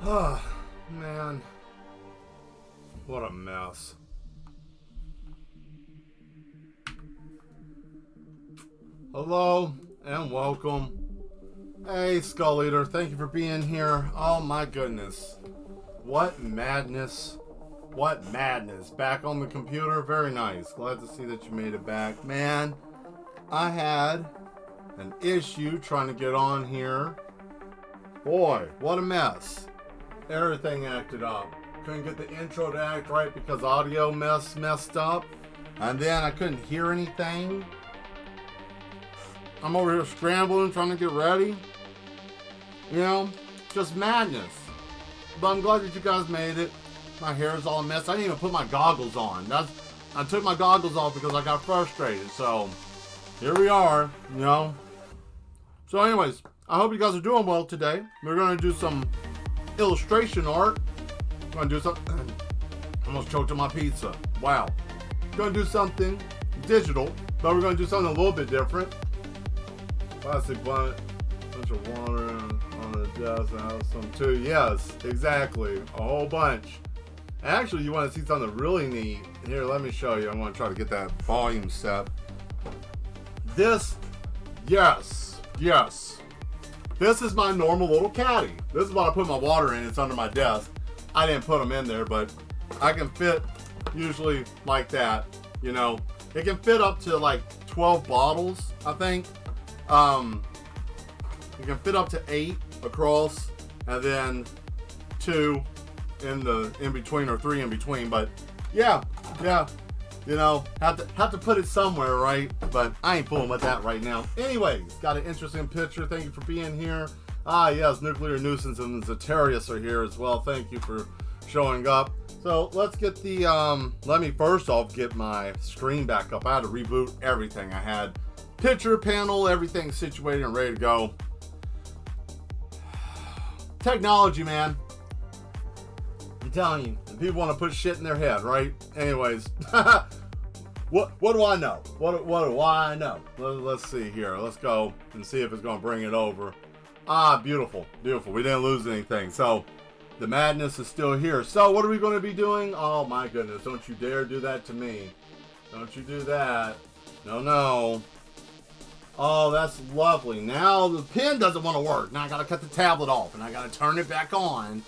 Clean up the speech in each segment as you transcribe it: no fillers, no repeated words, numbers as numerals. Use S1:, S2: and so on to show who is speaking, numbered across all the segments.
S1: Man, what a mess. Hello and welcome. Hey, Skull Eater, thank you for being here. Oh my goodness. What madness. What madness. Back on the computer, very nice. Glad to see that you made it back. Man, I had an issue trying to get on here. Boy, what a mess. Everything acted up. Couldn't get the intro to act right because audio messed up. And then I couldn't hear anything. I'm over here scrambling, trying to get ready. You know, just madness. But I'm glad that you guys made it. My hair is all a mess. I didn't even put my goggles on. I took my goggles off because I got frustrated. So, here we are, you know. So anyways, I hope you guys are doing well today. We're going to do some illustration art. We're going to do something. Almost choked on my pizza. Wow. We're going to do something digital, but we're going to do something a little bit different. Plastic bunch of water on the desk. I have some too. Yes, exactly. A whole bunch. Actually, you want to see something really neat. Here, let me show you. I'm going to try to get that volume set. This, yes. This is my normal little caddy. This is what I put my water in. It's under my desk. I didn't put them in there, but I can fit usually like that. You know, it can fit up to like 12 bottles, I think. You can fit up to 8 across, and then 2 in between, or 3 in between. But yeah, you know, have to put it somewhere, right? But I ain't fooling with that right now. Anyways, got an interesting picture. Thank you for being here. Ah, yes, Nuclear Nuisance and Zetarius are here as well. Thank you for showing up. So let's get the let me first off get my screen back up. I had to reboot everything. I had picture panel, everything situated and ready to go. Technology, man. I'm telling you, people want to put shit in their head, right? Anyways, what do I know? What do I know? Let's see here. Let's go and see if it's going to bring it over. Ah, beautiful. We didn't lose anything. So the madness is still here. So what are we going to be doing? Oh my goodness! Don't you dare do that to me. Don't you do that. No. Oh, that's lovely. Now the pen doesn't want to work. Now I gotta cut the tablet off and I gotta turn it back on.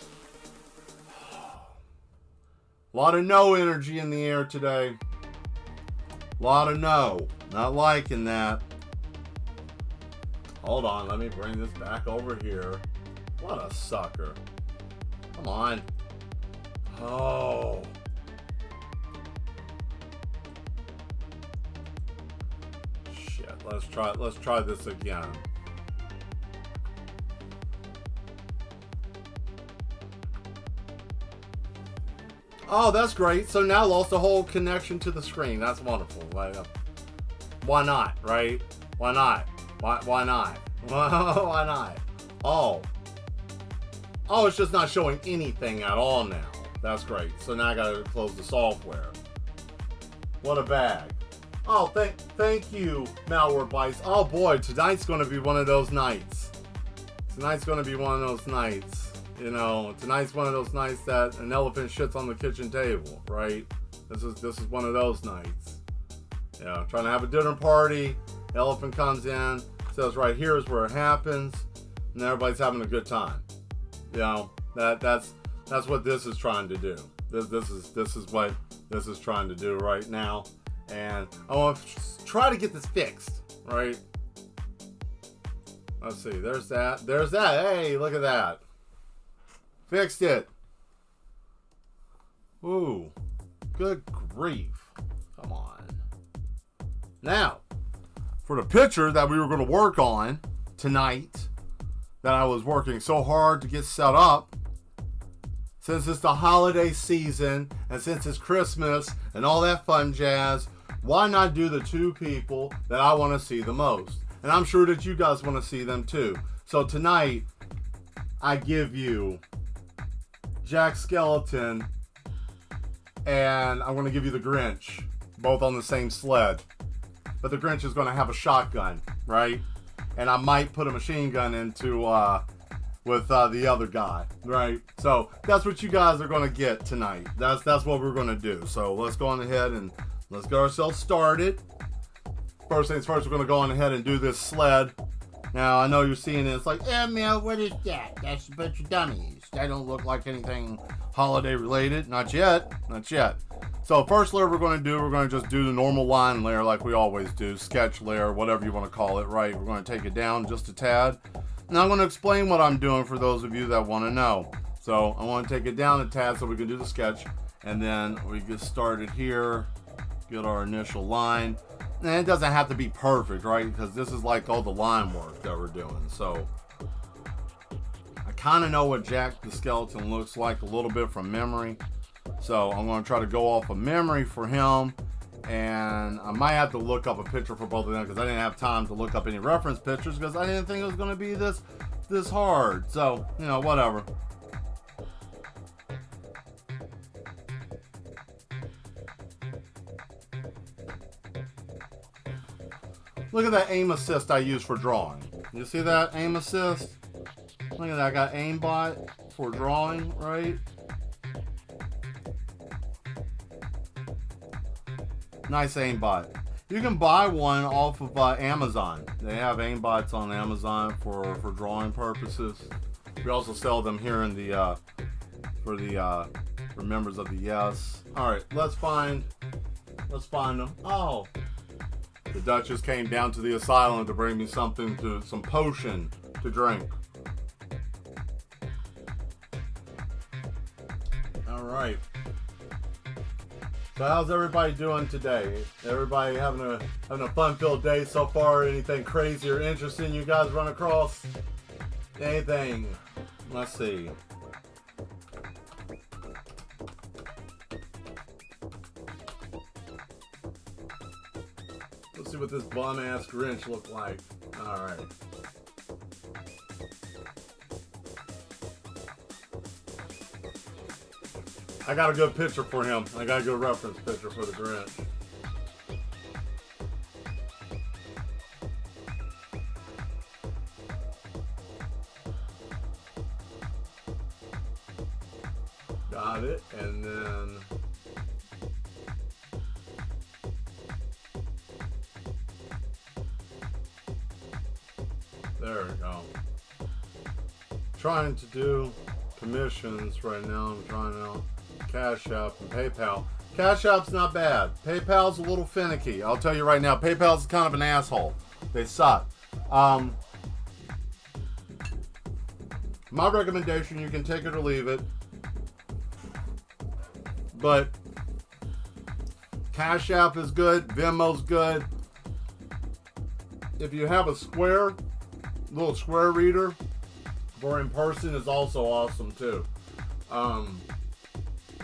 S1: A lot of no energy in the air today. A lot of no. Not liking that. Hold on, let me bring this back over here. What a sucker. Come on. Oh. Let's try this again. Oh, that's great. So now lost the whole connection to the screen. That's wonderful. Why not, right? Why not? Why not? Why not? Oh, it's just not showing anything at all now. That's great. So now I gotta close the software. What a bag. Oh, thank you, Malware Bites. Oh boy, tonight's going to be one of those nights. You know, tonight's one of those nights that an elephant shits on the kitchen table, right? This is one of those nights. Yeah, trying to have a dinner party. The elephant comes in, says right here is where it happens, and everybody's having a good time. You know, that's what this is trying to do. This is what this is trying to do right now. And I want to try to get this fixed, right? Let's see. There's that. Hey, look at that. Fixed it. Ooh. Good grief. Come on. Now, for the picture that we were going to work on tonight, that I was working so hard to get set up, since it's the holiday season, and since it's Christmas, and all that fun jazz, why not do the 2 people that I want to see the most? And I'm sure that you guys want to see them too. So tonight, I give you Jack Skellington, and I'm going to give you the Grinch, both on the same sled. But the Grinch is going to have a shotgun, right? And I might put a machine gun into with the other guy, right? So that's what you guys are gonna get tonight. That's what we're gonna do. So let's go on ahead and let's get ourselves started. First things first, we're gonna go on ahead and do this sled. Now I know you're seeing it. It's like, Mel, what is that? That's a bunch of dummies. That don't look like anything holiday related. Not yet. Not yet. So first layer we're going to do, we're going to just do the normal line layer like we always do, sketch layer, whatever you want to call it, right? We're going to take it down just a tad. Now I'm going to explain what I'm doing for those of you that want to know. So I want to take it down a tad so we can do the sketch, and then we get started here, get our initial line. And it doesn't have to be perfect, right? Because this is like all the line work that we're doing. So I kind of know what Jack the Skeleton looks like a little bit from memory. So I'm going to try to go off of memory for him, and I might have to look up a picture for both of them because I didn't have time to look up any reference pictures because I didn't think it was going to be this hard. So, you know, whatever. Look at that aim assist I use for drawing. You see that aim assist? Look at that, I got aimbot for drawing, right? Nice aimbot. You can buy one off of Amazon. They have aimbots on Amazon for drawing purposes. We also sell them here in the for members of the Yes. All right, let's find them. Oh, the Duchess came down to the asylum to bring me some potion to drink. All right. So how's everybody doing today? Everybody having a fun-filled day so far? Anything crazy or interesting you guys run across? Anything? Let's see. Let's see what this bum-ass Grinch look like. All right. I got a good picture for him. I got a good reference picture for the Grinch. Got it, and then there we go. Trying to do commissions right now. I'm trying out Cash App and PayPal. Cash App's not bad. PayPal's a little finicky. I'll tell you right now, PayPal's kind of an asshole. They suck. My recommendation, you can take it or leave it, but Cash App is good, Venmo's good. If you have a little Square reader for in person is also awesome too.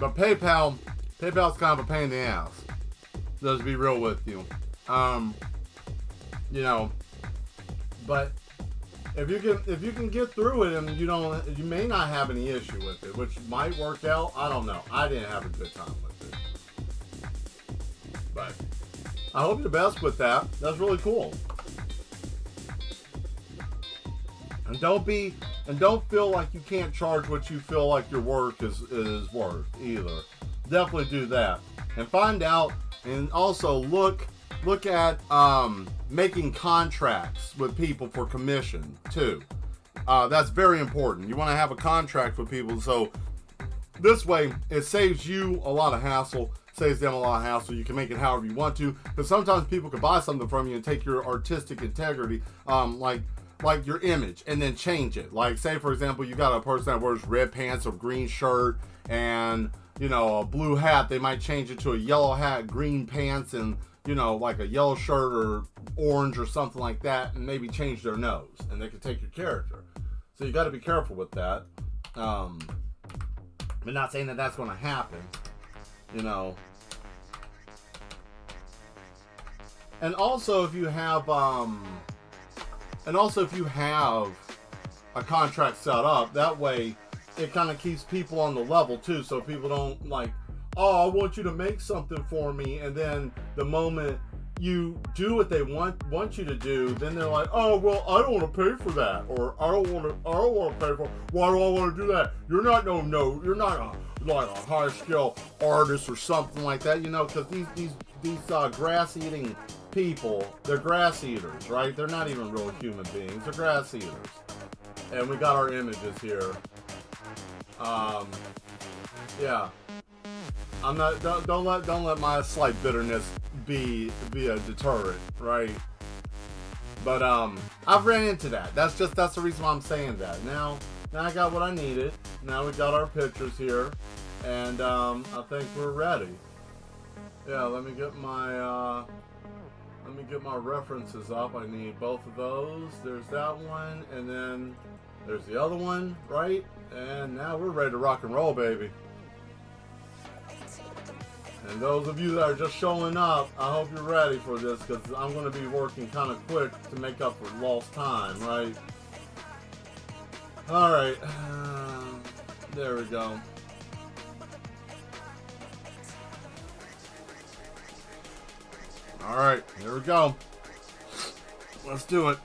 S1: But PayPal's kind of a pain in the ass. Let's be real with you. You know, but if you can get through it and you may not have any issue with it, which might work out. I don't know. I didn't have a good time with it, but I hope you're the best with that. That's really cool. And don't feel like you can't charge what you feel like your work is worth either. Definitely do that. And find out, and also look at making contracts with people for commission too. That's very important. You want to have a contract with people, so this way it saves you a lot of hassle, saves them a lot of hassle. You can make it however you want to, because sometimes people can buy something from you and take your artistic integrity, like your image, and then change it. Like, say for example, you got a person that wears red pants or green shirt and, you know, a blue hat. They might change it to a yellow hat, green pants, and, you know, like a yellow shirt or orange or something like that, and maybe change their nose, and they can take your character. So you got to be careful with that. I'm not saying that that's going to happen, you know. And also if you have a contract set up, that way it kind of keeps people on the level too, so people don't like, oh, I want you to make something for me, and then the moment you do what they want you to do, then they're like, oh well, I don't want to pay for that, or I don't want to pay for. Why do I want to do that? You're not you're not like a high skill artist or something like that, you know, because these grass eating people, they're grass eaters, right? They're not even real human beings. They're grass eaters, and we got our images here. Yeah. I'm not. Don't let my slight bitterness be a deterrent, right? But I've ran into that. That's the reason why I'm saying that. Now I got what I needed. Now we got our pictures here, and I think we're ready. Yeah. Let me get my references up. I need both of those. There's that one, and then there's the other one, right? And now we're ready to rock and roll, baby. And those of you that are just showing up, I hope you're ready for this, because I'm going to be working kind of quick to make up for lost time, right? Alright. There we go. Alright, here we go. Let's do it.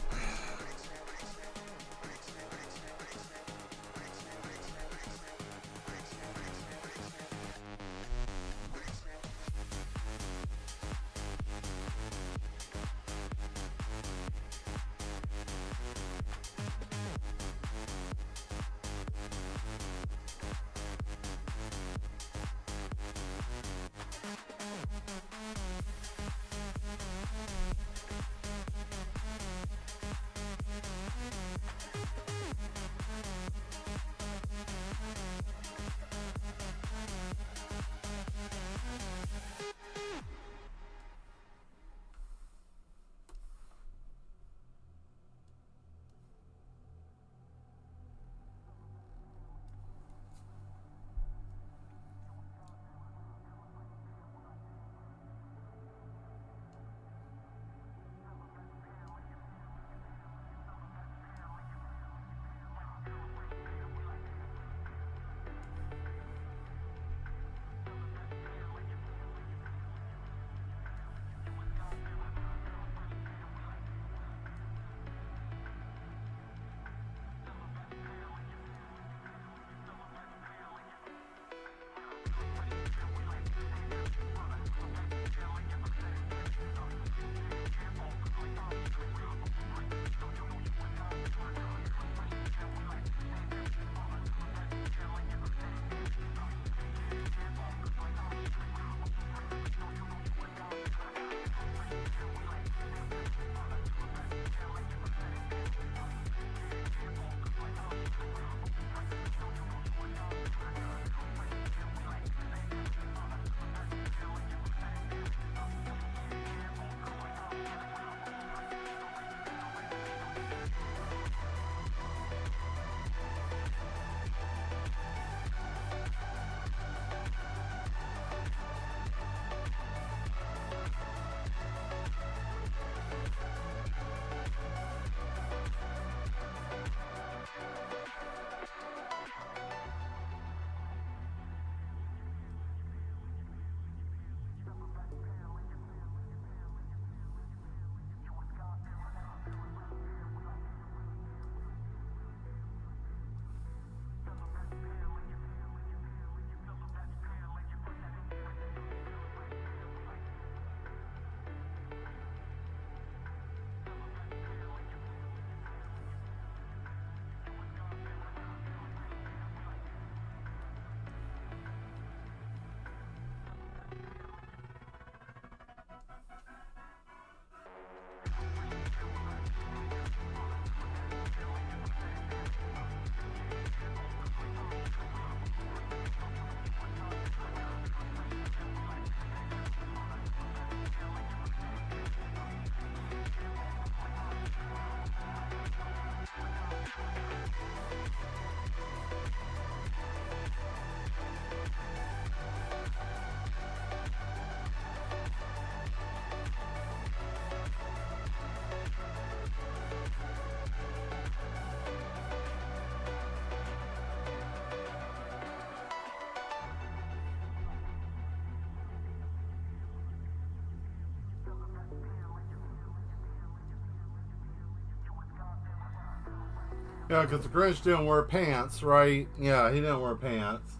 S1: Yeah, because the Grinch didn't wear pants, right? Yeah, he didn't wear pants.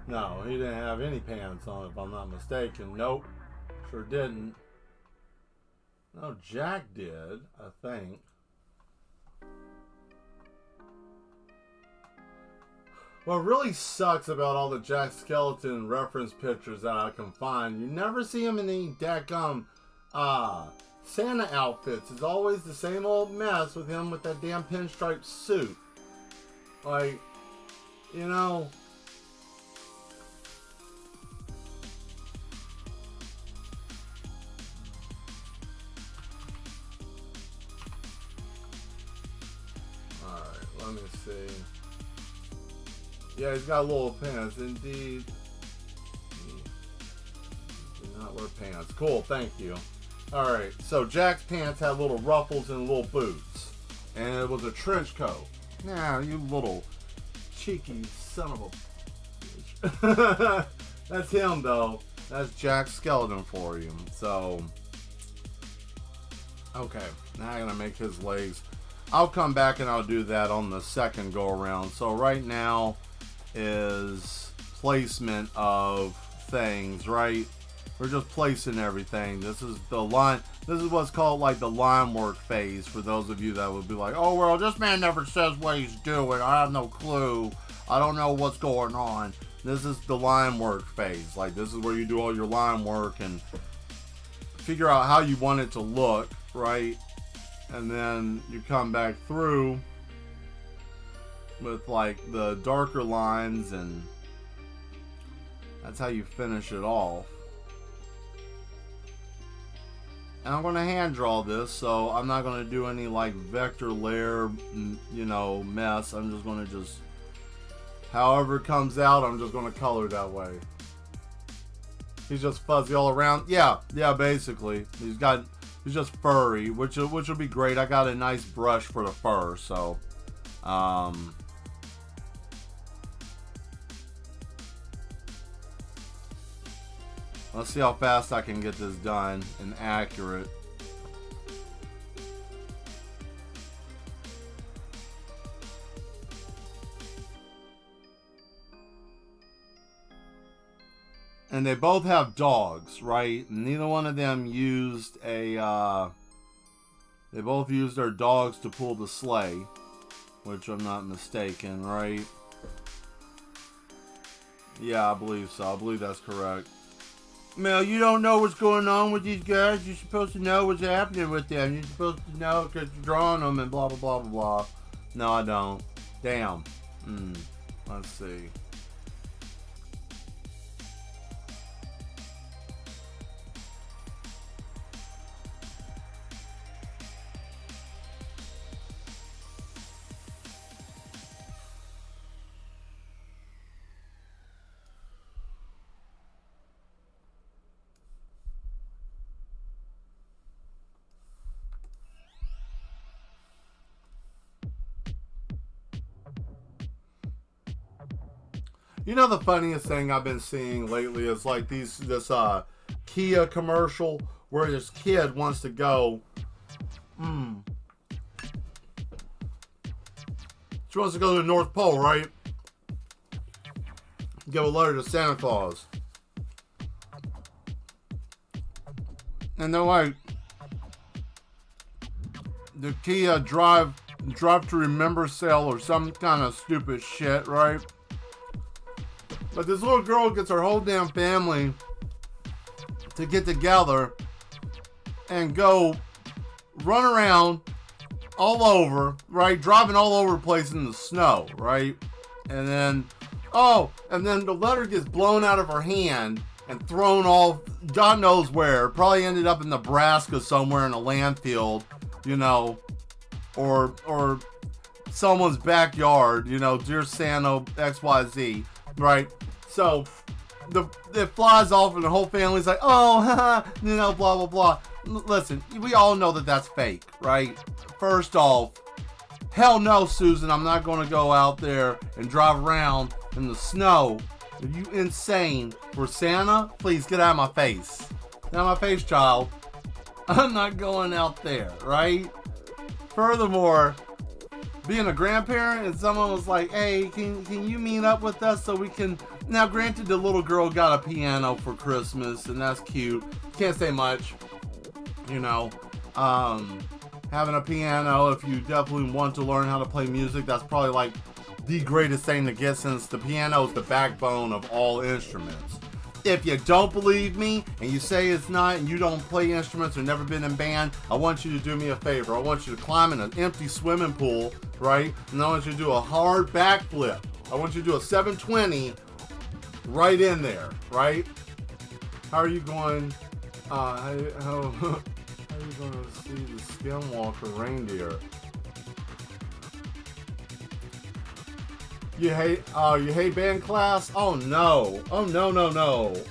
S1: No, he didn't have any pants on, if I'm not mistaken. Nope, sure didn't. No, Jack did, I think. What really sucks about all the Jack Skellington reference pictures that I can find, you never see him in any dadgum Santa outfits. It's always the same old mess with him with that damn pinstripe suit. Like, you know. Alright, let me see. Yeah, he's got little pants, indeed. He did not wear pants. Cool, thank you. Alright, so Jack's pants had little ruffles and little boots. And it was a trench coat. Now, you little cheeky son of a bitch. That's him, though. That's Jack Skellington for you. So, okay, now I'm going to make his legs. I'll come back and I'll do that on the second go around. So right now is placement of things, right? We're just placing everything. This is the line. This is what's called like the line work phase for those of you that would be like, oh, well, this man never says what he's doing. I have no clue. I don't know what's going on. This is the line work phase. Like, this is where you do all your line work and figure out how you want it to look, right? And then you come back through with like the darker lines, and that's how you finish it off. And I'm going to hand draw this, so I'm not going to do any like vector layer, you know, mess. I'm just going to however it comes out, I'm just going to color that way. He's just fuzzy all around. Yeah, basically. He's just furry, which will be great. I got a nice brush for the fur, so let's see how fast I can get this done and accurate. And they both have dogs, right? Neither one of them used a, they both used their dogs to pull the sleigh, which I'm not mistaken, right? Yeah, I believe so. I believe that's correct. Mel, you don't know what's going on with these guys. You're supposed to know what's happening with them. You're supposed to know because you're drawing them and blah, blah, blah, blah, blah. No, I don't. Damn. Let's see. You know, the funniest thing I've been seeing lately is like this Kia commercial where this kid wants to go. She wants to go to the North Pole, right? Give a letter to Santa Claus. And they're like, the Kia drive to remember sale or some kind of stupid shit, right? But this little girl gets her whole damn family to get together and go run around all over, right? Driving all over the place in the snow, right? And then the letter gets blown out of her hand and thrown off God knows where. Probably ended up in Nebraska somewhere in a landfill, you know, or someone's backyard, you know, dear Santa XYZ, right? So it flies off and the whole family's like, oh, haha, you know, blah, blah, blah. Listen, we all know that that's fake, right? First off, hell no, Susan, I'm not going to go out there and drive around in the snow. Are you insane? For Santa? Please get out of my face. Get out of my face, child. I'm not going out there, right? Furthermore, being a grandparent and someone was like, hey, can you meet up with us so we can... Now, granted, the little girl got a piano for Christmas, and that's cute. Can't say much, you know. Having a piano, if you definitely want to learn how to play music, that's probably like the greatest thing to get, since the piano is the backbone of all instruments. If you don't believe me and you say it's not, and you don't play instruments or never been in band, I want you to do me a favor. I want you to climb in an empty swimming pool, right? And I want you to do a hard backflip. I want you to do a 720 right in there, right? How are you going? How are you going to see the Skinwalker reindeer? You hate band class? Oh no. Oh no.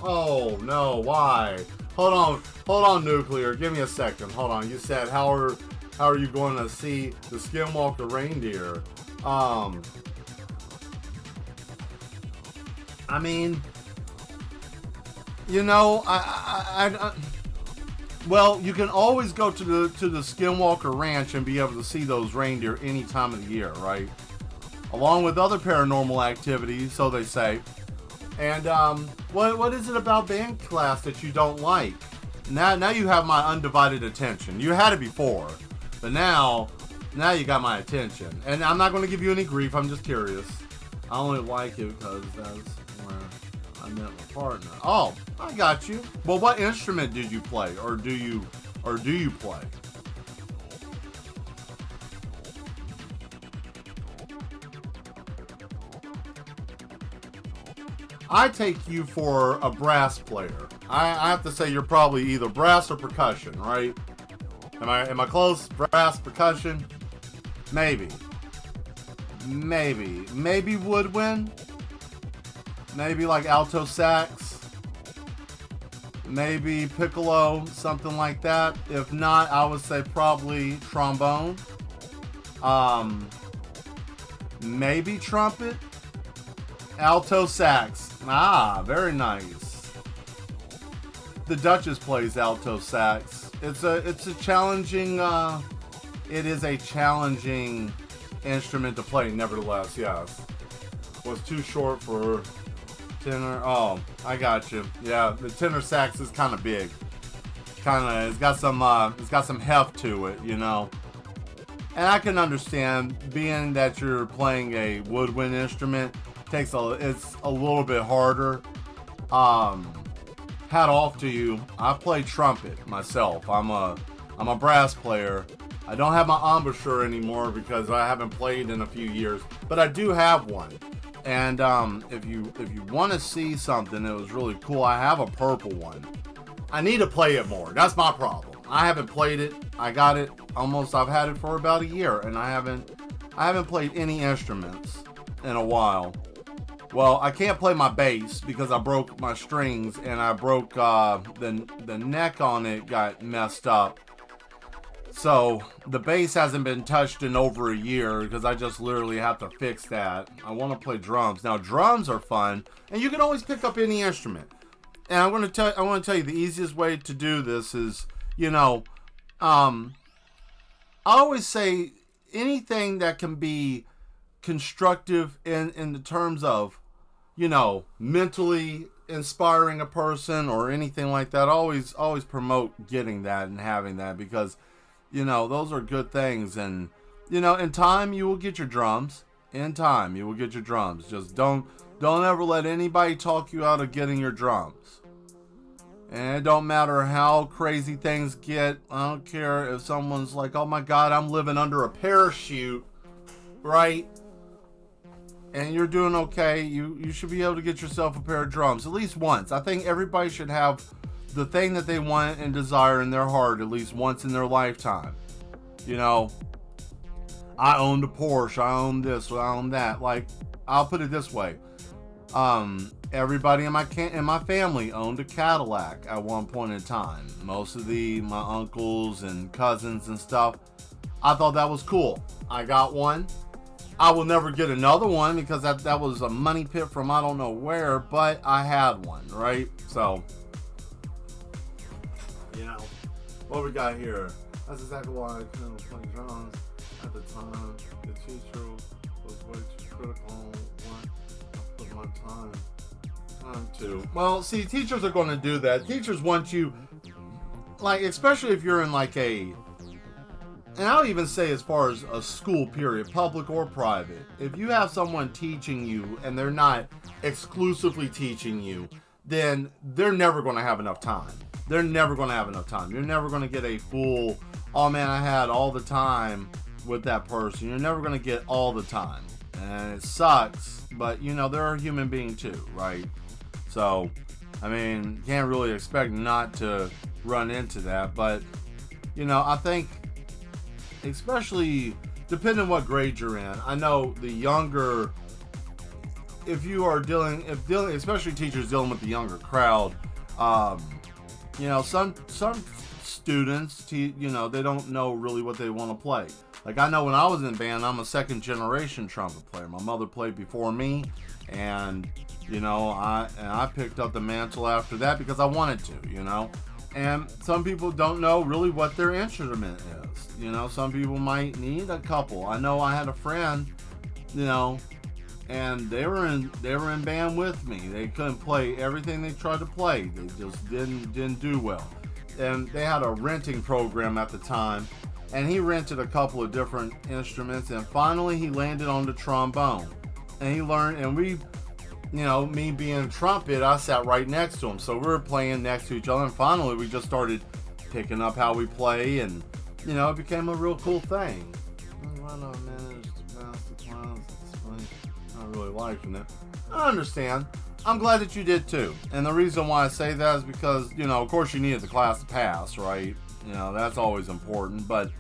S1: Oh no, why? Hold on, Nuclear. Give me a second. Hold on. You said how are you going to see the Skinwalker reindeer? I mean, you know, well, you can always go to the Skinwalker Ranch and be able to see those reindeer any time of the year, right? Along with other paranormal activities, so they say. And what is it about band class that you don't like? Now you have my undivided attention. You had it before, but now you got my attention. And I'm not going to give you any grief. I'm just curious. I only like it because that's where I met my partner. Oh, I got you. Well, what instrument did you play, or do you play? I take you for a brass player. I have to say you're probably either brass or percussion, right? Am I close? Brass, percussion? Maybe woodwind? Maybe like alto sax? Maybe piccolo, something like that. If not, I would say probably trombone. Maybe trumpet? Alto sax. Ah, very nice. The Duchess plays alto sax. It's a challenging it is a challenging instrument to play, nevertheless, yes. Was too short for tenor. Oh, I got you. Yeah, the tenor sax is kind of big. It's got some heft to it, you know. And I can understand, being that you're playing a woodwind instrument, it's a little bit harder. Hat off to you. I play trumpet myself. I'm a brass player. I don't have my embouchure anymore because I haven't played in a few years, but I do have one. And if you want to see something that was really cool, I have a purple one. I need to play it more. That's my problem. I haven't played it. I got it I've had it for about a year, and I haven't played any instruments in a while. Well, I can't play my bass because I broke my strings, and I broke the neck on it got messed up. So the bass hasn't been touched in over a year because I just literally have to fix that. I want to play drums. Now drums are fun, and you can always pick up any instrument. And I want to tell you the easiest way to do this is, you know, I always say anything that can be constructive in the terms of, you know, mentally inspiring a person or anything like that. Always promote getting that and having that, because, you know, those are good things. And, you know, in time you will get your drums. In time you will get your drums. Just don't ever let anybody talk you out of getting your drums. And it don't matter how crazy things get. I don't care if someone's like, oh my God, I'm living under a parachute, right? And you're doing okay. You should be able to get yourself a pair of drums at least once. I think everybody should have the thing that they want and desire in their heart at least once in their lifetime. You know, I owned a Porsche. I own this. I own that. Like, I'll put it this way. Everybody in my family owned a Cadillac at one point in time. Most of my uncles and cousins and stuff. I thought that was cool. I got one. I will never get another one because that was a money pit from I don't know where, but I had one, right? So, you know, what we got here? That's exactly why I couldn't play drums. At the time, the teacher was way too critical. I put my time to. Well, see, teachers are going to do that. Teachers want you, like, especially if you're in like a, and I'll even say as far as a school period, public or private, if you have someone teaching you and they're not exclusively teaching you, then they're never going to have enough time. They're never going to have enough time. You're never going to get a full, oh man, I had all the time with that person. You're never going to get all the time. And it sucks, but you know, they're a human being too, right? So, I mean, can't really expect not to run into that. But, you know, I think, especially depending on what grade you're in, I know the younger, if you are dealing, especially teachers dealing with the younger crowd, you know, some students, you know, they don't know really what they want to play. Like, I know when I was in band, I'm a second generation trumpet player. My mother played before me, and you know, I picked up the mantle after that because I wanted to, you know. And some people don't know really what their instrument is. You know, some people might need a couple. I know I had a friend, you know, and they were in band with me. They couldn't play everything they tried to play. They just didn't do well. And they had a renting program at the time, and he rented a couple of different instruments, and finally he landed on the trombone. And he learned, and we, you know, me being trumpet, I sat right next to him, so we were playing next to each other, and finally we just started picking up how we play, and you know, it became a real cool thing. I don't manage to pass the class. It's funny. Not really liking it. I understand. I'm glad that you did too. And the reason why I say that is because, you know, of course you needed the class to pass, right? You know, that's always important. But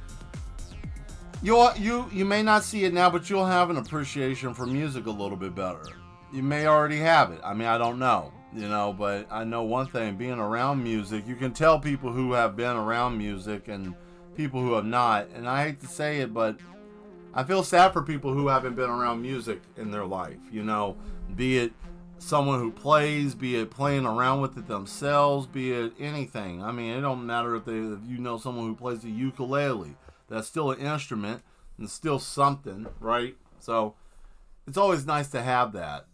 S1: you may not see it now, but you'll have an appreciation for music a little bit better. You may already have it. I mean, I don't know, you know, but I know one thing, being around music, you can tell people who have been around music and people who have not. And I hate to say it, but I feel sad for people who haven't been around music in their life, you know, be it someone who plays, be it playing around with it themselves, be it anything. I mean, it don't matter if you know someone who plays the ukulele. That's still an instrument and still something, right? So it's always nice to have that,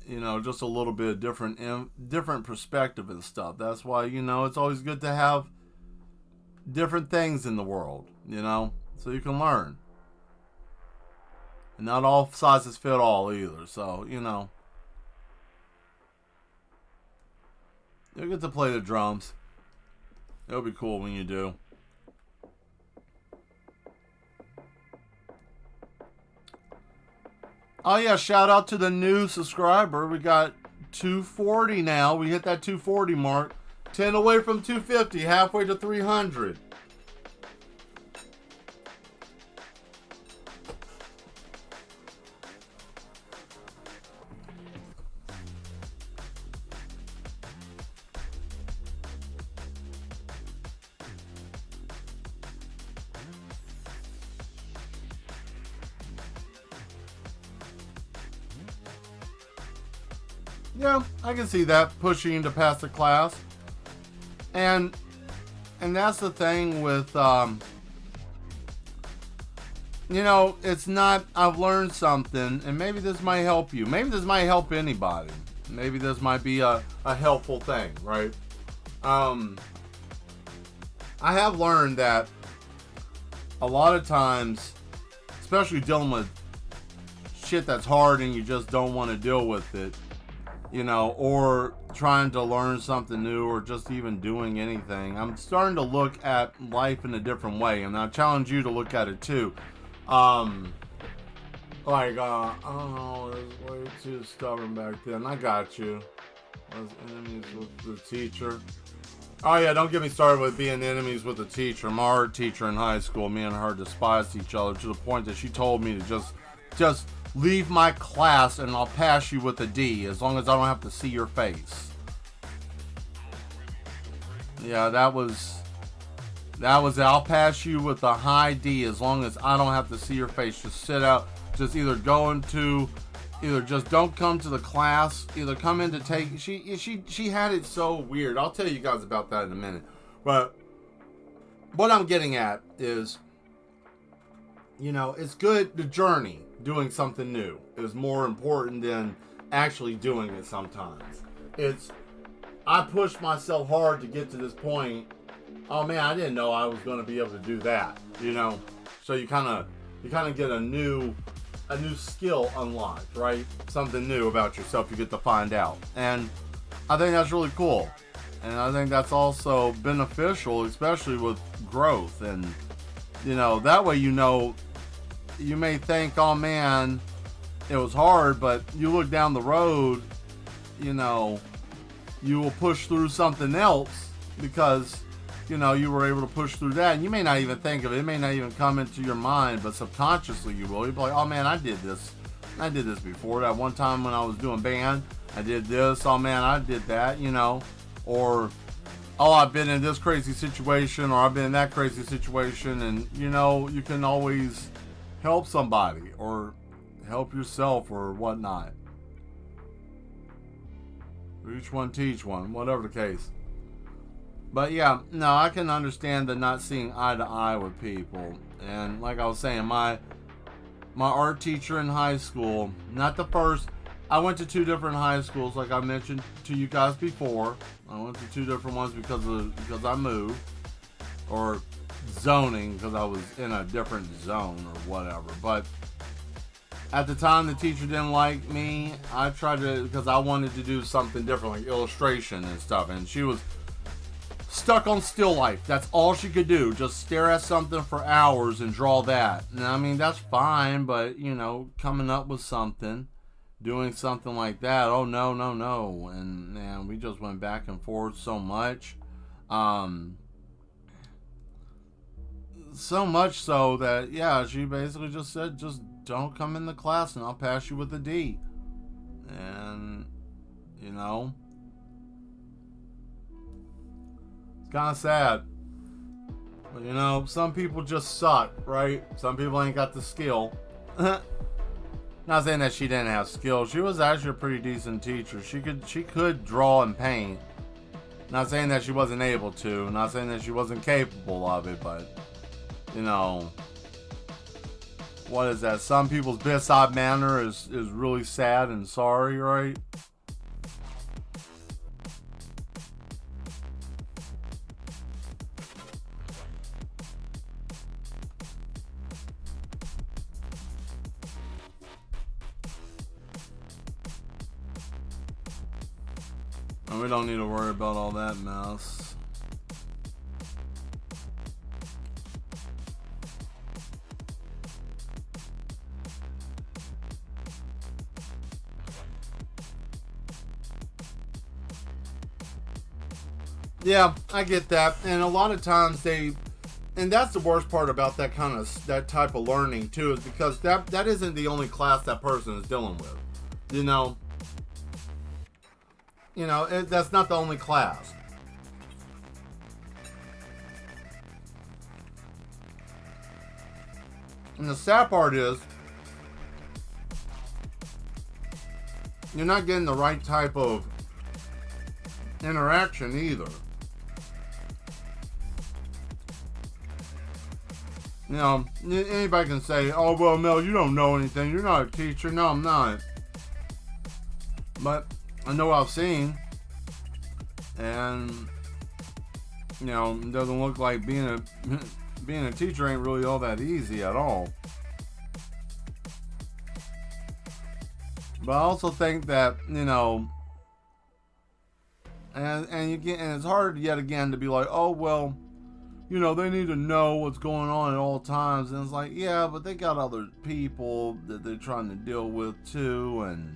S1: you know, just a little bit of different perspective and stuff. That's why, you know, it's always good to have different things in the world, you know, so you can learn. And not all sizes fit all either, so, you know. You'll get to play the drums. It'll be cool when you do. Oh yeah, shout out to the new subscriber. We got 240 now. We hit that 240 mark. 10 away from 250, halfway to 300. Yeah, I can see that, pushing to pass the class. And that's the thing with, you know, it's not, I've learned something, and maybe this might help you. Maybe this might help anybody. Maybe this might be a helpful thing, right? I have learned that a lot of times, especially dealing with shit that's hard and you just don't want to deal with it, you know, or trying to learn something new, or just even doing anything, I'm starting to look at life in a different way, and I challenge you to look at it too. I don't know, it was way too stubborn back then. I got you. I was enemies with the teacher. Oh yeah, don't get me started with being enemies with the teacher. My art teacher in high school, me and her despised each other to the point that she told me to just leave my class and I'll pass you with a D as long as I don't have to see your face. Yeah, that was I'll pass you with a high D as long as I don't have to see your face. Just sit out, just either just don't come to the class, either come in to take, she had it so weird. I'll tell you guys about that in a minute. But what I'm getting at is, it's good, the journey, doing something new is more important than actually doing it sometimes. I pushed myself hard to get to this point. Oh man, I didn't know I was going to be able to do that. So you kind of get a new skill unlocked, right? Something new about yourself you get to find out. And I think that's really cool. And I think that's also beneficial, especially with growth. And, that way, you may think, oh man, it was hard, but you look down the road, you will push through something else because, you were able to push through that. And you may not even think of it. It may not even come into your mind, but subconsciously you will. You'll be like, oh man, I did this. I did this before. That one time when I was doing band, I did this. Oh man, I did that, Or, oh, I've been in this crazy situation, or I've been in that crazy situation. And, you can always help somebody or help yourself or whatnot. Each one teach one, whatever the case. But yeah, no, I can understand the not seeing eye to eye with people. And like I was saying, my art teacher in high school, not the first, I went to 2 different high schools, like I mentioned to you guys before. I went to 2 different ones because I moved, or zoning, because I was in a different zone or whatever. But at the time, the teacher didn't like me. I tried to, because I wanted to do something different, like illustration and stuff. And she was stuck on still life. That's all she could do. Just stare at something for hours and draw that. And I mean, that's fine, but, coming up with something, doing something like that, oh, no. And, man, we just went back and forth so much. So much so that, yeah, she basically just said, just don't come in the class and I'll pass you with a D. And, it's kind of sad. But, some people just suck, right? Some people ain't got the skill. Not saying that she didn't have skill. She was actually a pretty decent teacher. She could draw and paint. Not saying that she wasn't able to. Not saying that she wasn't capable of it, but, what is that? Some people's bedside manner is really sad and sorry, right? And we don't need to worry about all that mess. Yeah, I get that. And a lot of times and that's the worst part about that type of learning too, is because that isn't the only class that person is dealing with. That's not the only class. And the sad part is, you're not getting the right type of interaction either. Anybody can say, oh, well, Mel, you don't know anything. You're not a teacher. No, I'm not. But I know what I've seen. And, it doesn't look like being a teacher ain't really all that easy at all. But I also think that, and it's hard yet again to be like, oh, well, they need to know what's going on at all times. And it's like, yeah, but they got other people that they're trying to deal with too. And,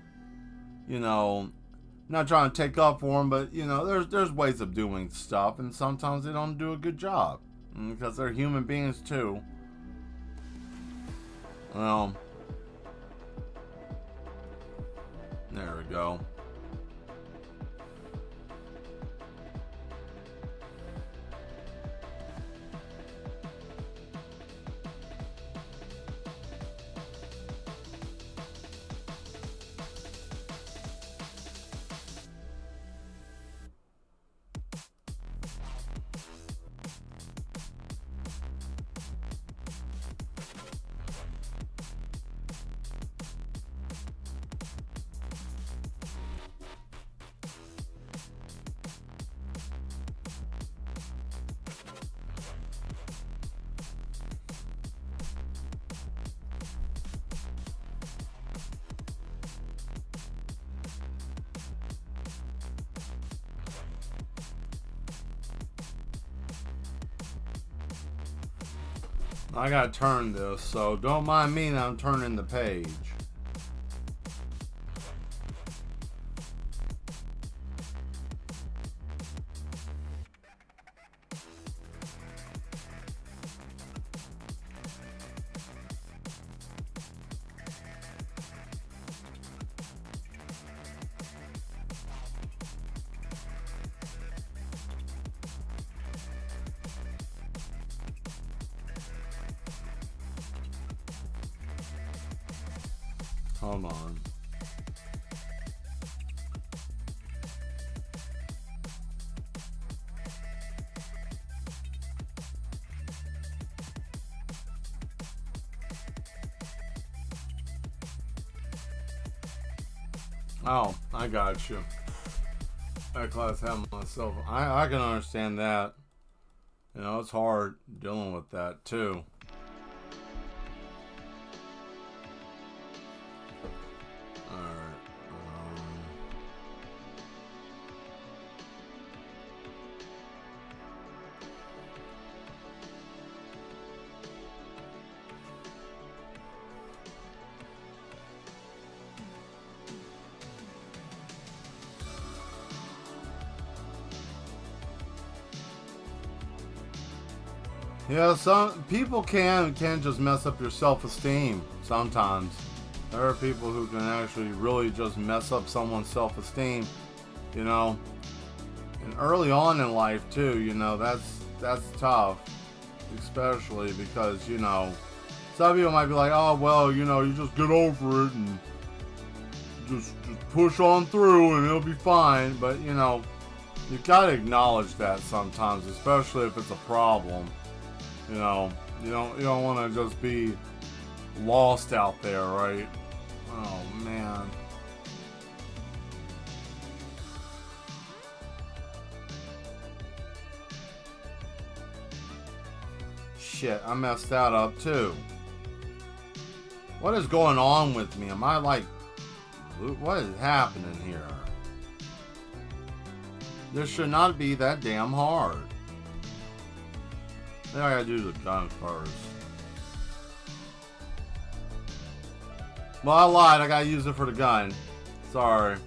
S1: not trying to take up for them, but, there's ways of doing stuff. And sometimes they don't do a good job because they're human beings too. Well, there we go. I gotta turn this, so don't mind me that I'm turning the page. Hold on. Oh, I got you. That class had myself. I can understand that. You know, it's hard dealing with that too. Yeah, some people can just mess up your self-esteem sometimes. There are people who can actually really just mess up someone's self-esteem, you know. And early on in life too, you know, that's tough. Especially because, you know, some people might be like, oh well, you know, you just get over it and just push on through and it'll be fine. But you know, you gotta acknowledge that sometimes, especially if it's a problem. You know, you don't want to just be lost out there, right? Oh man. Shit, I messed that up too. What is going on with me? Am I like, what is happening here? This should not be that damn hard. I gotta do the gun first. Well, I lied. I gotta use it for the gun. Sorry.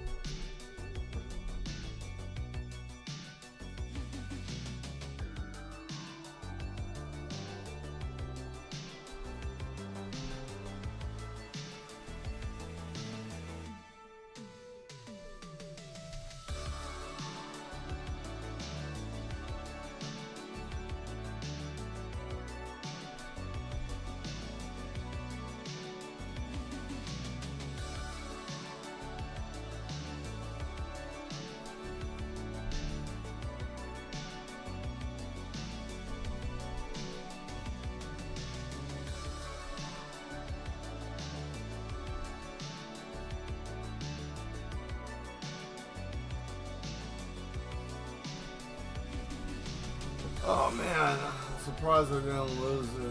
S1: Oh man, I'm surprised I didn't lose it.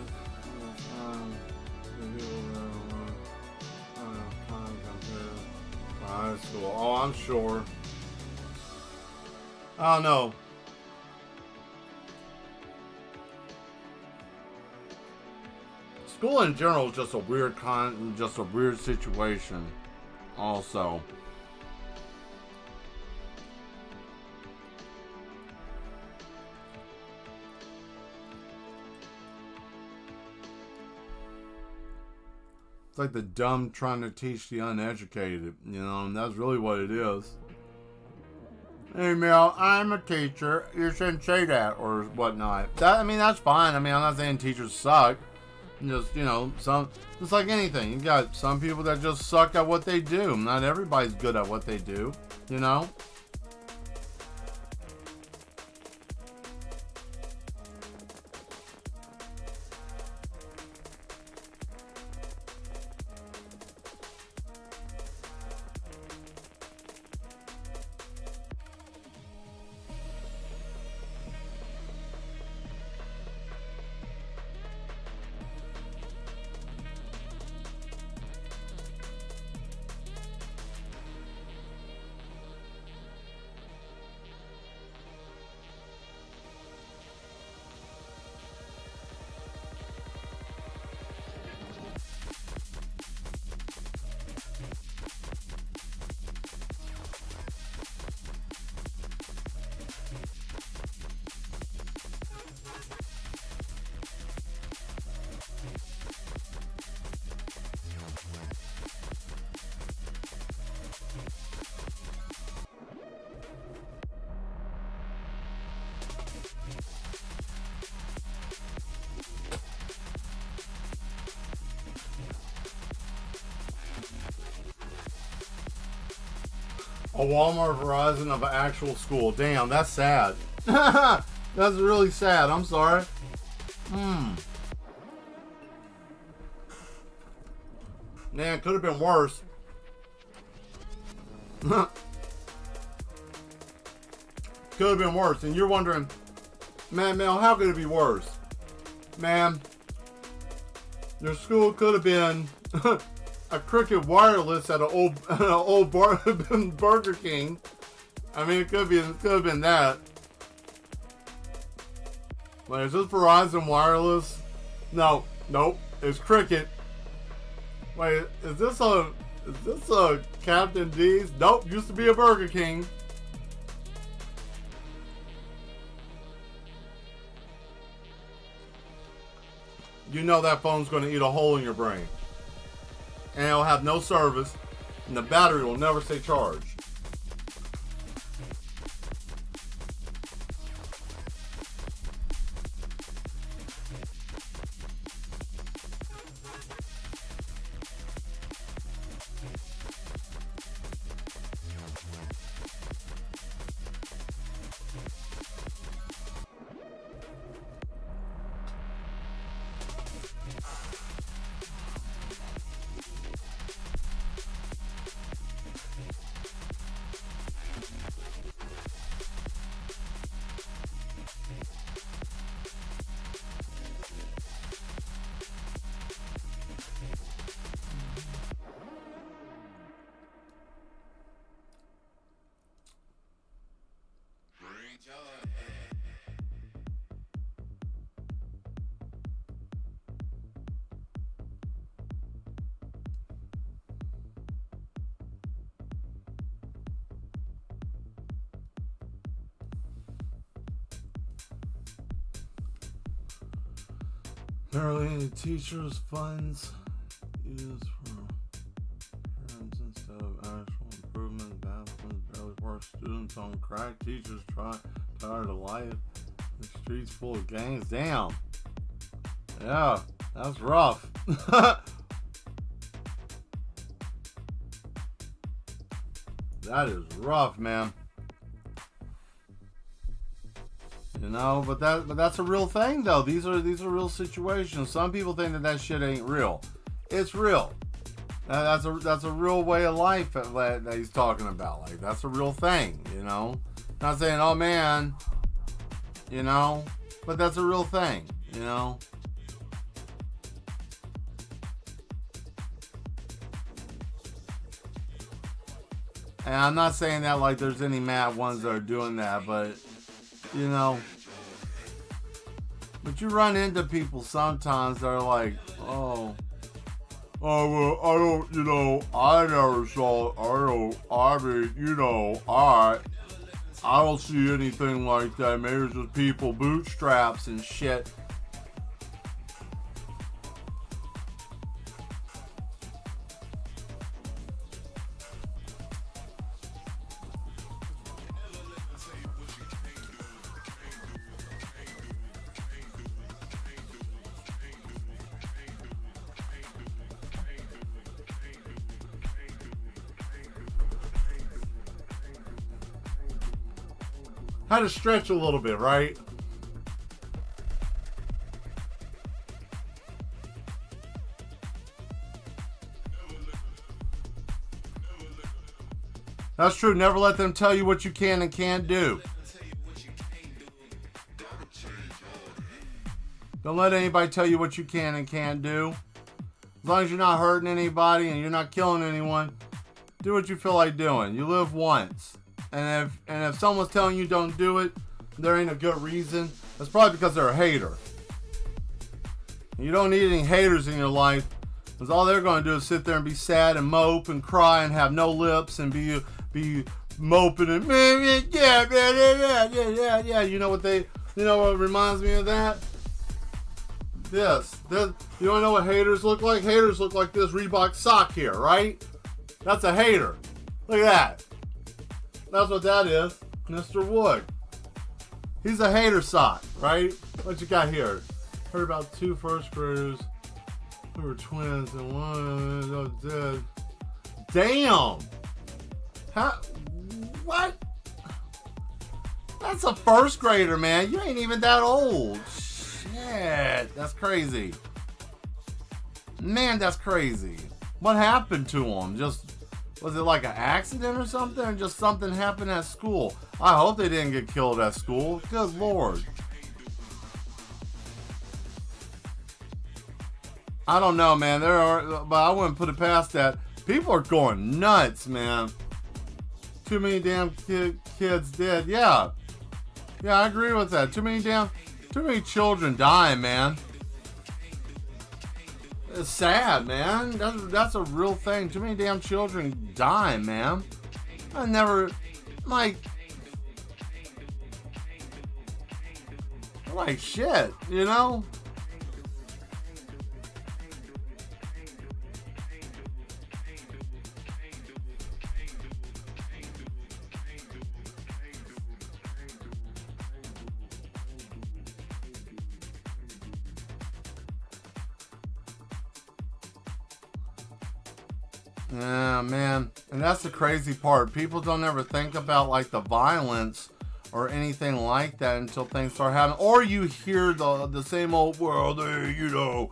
S1: High school. Oh, I'm sure. I don't know. School in general is just a weird situation. Also. It's like the dumb trying to teach the uneducated, you know, and that's really what it is. Hey, Mel, I'm a teacher. You shouldn't say that or whatnot. I mean, that's fine. I mean, I'm not saying teachers suck. Just, you know, it's like anything. You got some people that just suck at what they do. Not everybody's good at what they do, you know? A Walmart Verizon of an actual school. Damn, that's sad. That's really sad. I'm sorry. Man, it could have been worse. Could have been worse. And you're wondering, man, Mel, how could it be worse? Man, your school could have been a Cricket Wireless at an old Burger King. I mean, it could have been that. Like, is this Verizon Wireless? No, nope, it's Cricket. Wait, is this a Captain D's? Nope, used to be a Burger King. You know that phone's going to eat a hole in your brain. And it'll have no service, and the battery will never stay charged. Apparently, the teachers' funds used for parents instead of actual improvement. Bathrooms barely work. Students on crack. Teachers tired of life. The streets full of gangs. Damn. Yeah, that's rough. That is rough, man. You know, but that's a real thing though. These are real situations. Some people think that shit ain't real. It's real. That's a real way of life that he's talking about. Like, that's a real thing, you know. Not saying, oh man, you know, but that's a real thing, you know. And I'm not saying that like there's any mad ones that are doing that, but you know, but you run into people sometimes that are like, oh well, I don't, you know, I never saw, I mean, you know, I don't see anything like that. Maybe it's just people bootstraps and shit. Had to stretch a little bit, right? That's true. Never let them tell you what you can and can't do. Don't let anybody tell you what you can and can't do. As long as you're not hurting anybody and you're not killing anyone, do what you feel like doing. You live once. And if someone's telling you don't do it, there ain't a good reason. That's probably because they're a hater. You don't need any haters in your life, because all they're going to do is sit there and be sad and mope and cry and have no lips and be moping and yeah. You know what reminds me of that? This. You don't know what haters look like? Haters look like this Reebok sock here, right? That's a hater. Look at that. That's what that is, Mr. Wood. He's a hater sock, right? What you got here? Heard about 2 first graders who were twins and one was dead. Damn! What? That's a first grader, man. You ain't even that old. Shit, that's crazy. Man, that's crazy. What happened to him? Was it like an accident or something? Or just something happened at school? I hope they didn't get killed at school. Good Lord. I don't know, man. But I wouldn't put it past that. People are going nuts, man. Too many damn kids dead. Yeah, I agree with that. Too many children dying, man. It's sad, man. That's a real thing. Too many damn children dying, man. I never, like shit, you know? Yeah, man. And that's the crazy part. People don't ever think about like the violence or anything like that until things start happening. Or you hear the same old, well, you know,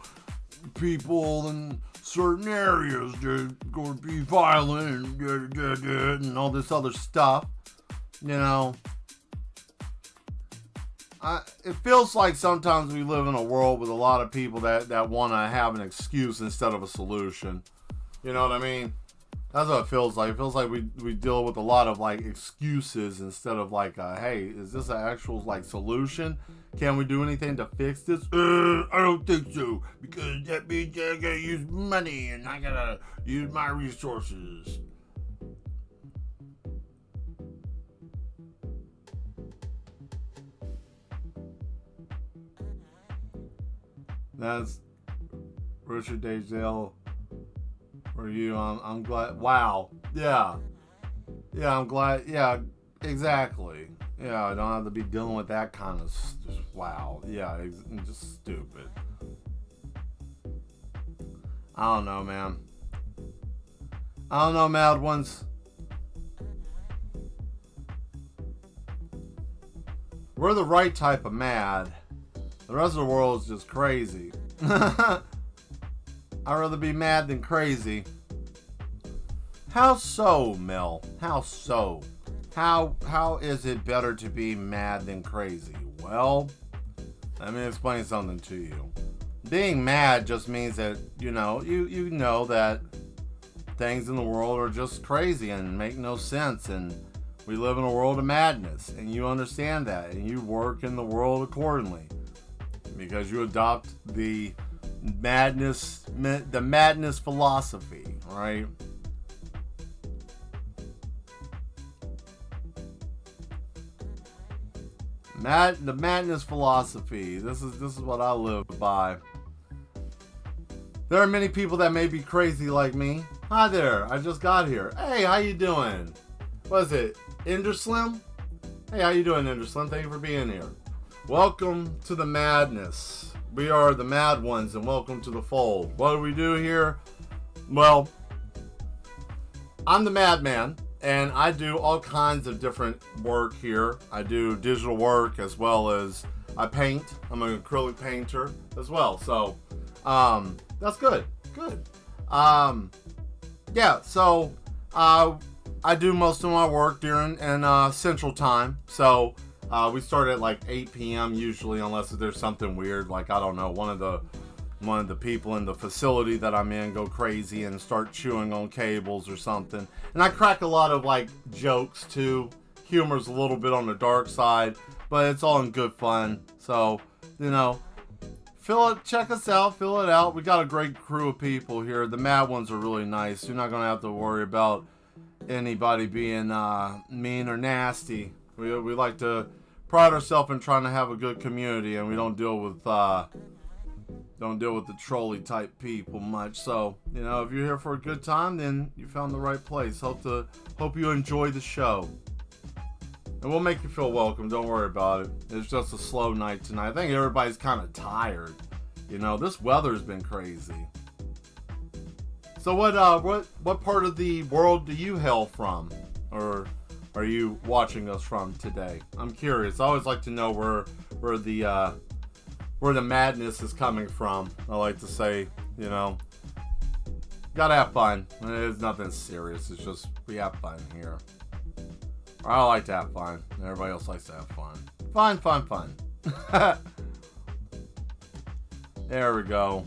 S1: people in certain areas, they're going to be violent and all this other stuff. You know, it feels like sometimes we live in a world with a lot of people that want to have an excuse instead of a solution. You know what I mean? That's what it feels like. It feels like we deal with a lot of like excuses instead of like, hey, is this an actual like solution? Can we do anything to fix this? I don't think so, because that means I gotta use money and I gotta use my resources. That's Richard Dazelle. For you, I'm glad. Wow. Yeah, I'm glad. Yeah, exactly. Yeah, I don't have to be dealing with that kind of just wow. Yeah, just stupid. I don't know, man. I don't know, mad ones. We're the right type of mad. The rest of the world is just crazy. I'd rather be mad than crazy. How so, Mel? How so? How is it better to be mad than crazy? Well, let me explain something to you. Being mad just means that, you know that things in the world are just crazy and make no sense, and we live in a world of madness, and you understand that, and you work in the world accordingly because you adopt the madness philosophy, right? The madness philosophy. This is what I live by. There are many people that may be crazy like me. Hi there, I just got here. Hey, how you doing? What is it, Enderslim? Hey, how you doing, Enderslim? Thank you for being here. Welcome to the madness. We are the mad ones, and welcome to the fold. What do we do here? Well, I'm the madman, and I do all kinds of different work here. I do digital work as well as I paint. I'm an acrylic painter as well, so that's good. Yeah, so I do most of my work during Central Time, so we start at like 8 p.m. usually, unless there's something weird, like, I don't know, one of the people in the facility that I'm in go crazy and start chewing on cables or something. And I crack a lot of like jokes too. Humor's a little bit on the dark side, but it's all in good fun. So, you know, check us out, fill it out. We got a great crew of people here. The mad ones are really nice. You're not gonna have to worry about anybody being mean or nasty. We like to pride ourselves in trying to have a good community, and we don't deal with the trolley type people much. So, you know, if you're here for a good time, then you found the right place. Hope you enjoy the show, and we'll make you feel welcome. Don't worry about it. It's just a slow night tonight. I think everybody's kind of tired. You know, this weather's been crazy. So what part of the world do you hail from, or are you watching us from today? I'm curious. I always like to know where the madness is coming from. I like to say, you know, gotta have fun. It's nothing serious. It's just we have fun here. I like to have fun. Everybody else likes to have fun. Fun. There we go.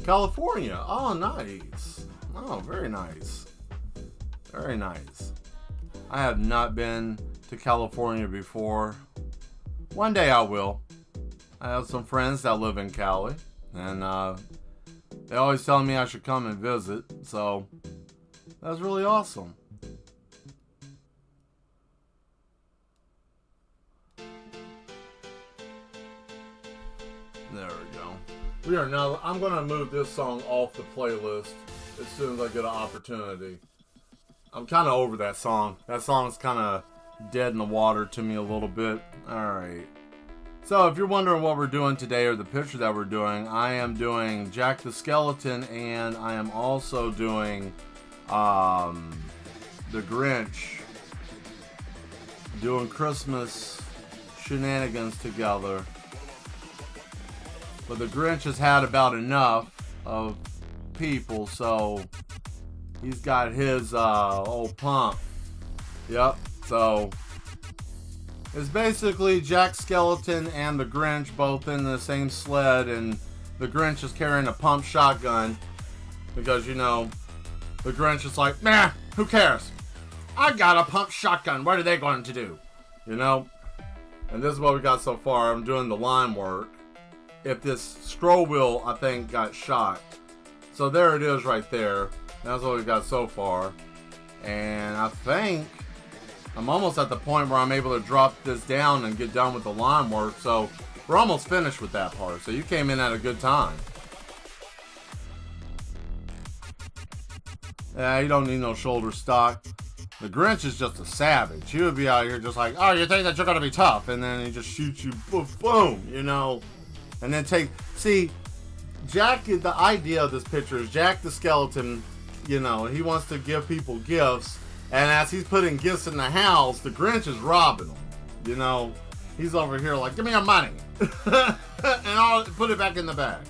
S1: California. Oh, nice. Oh, very nice. Very nice. I have not been to California before. One day I will. I have some friends that live in Cali, and they always tell me I should come and visit, so that's really awesome. There we go. We are now. I'm going to move this song off the playlist as soon as I get an opportunity. I'm kind of over that song. That song's kind of dead in the water to me a little bit. Alright. So if you're wondering what we're doing today or the picture that we're doing, I am doing Jack the Skeleton, and I am also doing the Grinch doing Christmas shenanigans together. But the Grinch has had about enough of people, so he's got his old pump. Yep, so it's basically Jack Skeleton and the Grinch both in the same sled, and the Grinch is carrying a pump shotgun because, you know, the Grinch is like, nah, who cares? I got a pump shotgun. What are they going to do? You know? And this is what we got so far. I'm doing the line work. If this scroll wheel, I think, got shot. So there it is right there. That's what we got so far. And I think I'm almost at the point where I'm able to drop this down and get done with the line work. So we're almost finished with that part. So you came in at a good time. Yeah, you don't need no shoulder stock. The Grinch is just a savage. He would be out here just like, oh, you think that you're going to be tough? And then he just shoots you, boom, boom, you know. And then see, Jack, the idea of this picture is Jack the Skeleton, you know, he wants to give people gifts. And as he's putting gifts in the house, the Grinch is robbing them. You know, he's over here like, give me your money. And I'll put it back in the bag.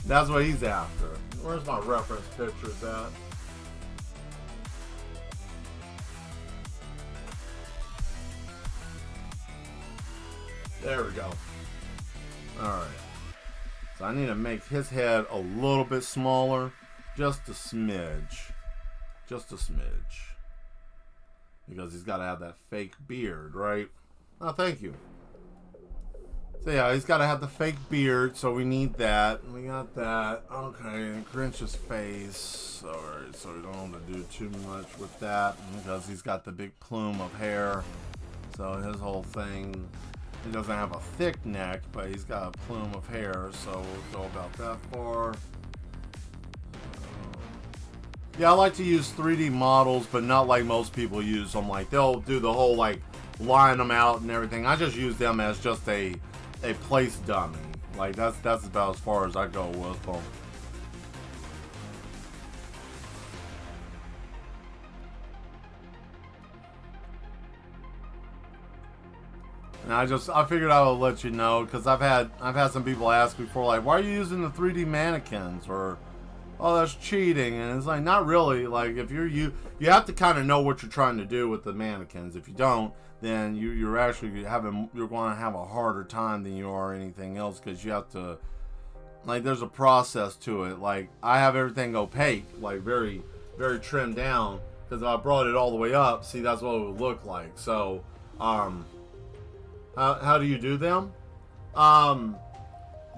S1: That's what he's after. Where's my reference pictures at? There we go. Alright. So I need to make his head a little bit smaller. Just a smidge. Just a smidge. Because he's got to have that fake beard, right? Oh, thank you. So yeah, he's got to have the fake beard, so we need that. We got that. Okay, and Grinch's face. Alright, so we don't want to do too much with that because he's got the big plume of hair. So his whole thing, he doesn't have a thick neck, but he's got a plume of hair, so we'll go about that far. Yeah, I like to use 3D models, but not like most people use them. Like, they'll do the whole, like, line them out and everything. I just use them as just a place dummy. Like, that's about as far as I go with them. And I figured I would let you know, because I've had some people ask before, like, why are you using the 3D mannequins? Or, oh, that's cheating. And it's like, not really. Like, if you have to kind of know what you're trying to do with the mannequins. If you don't, then you're actually you're going to have a harder time than you are anything else, because you have to, like, there's a process to it. Like, I have everything opaque, like very, very trimmed down, because if I brought it all the way up, see, that's what it would look like. So, how do you do them?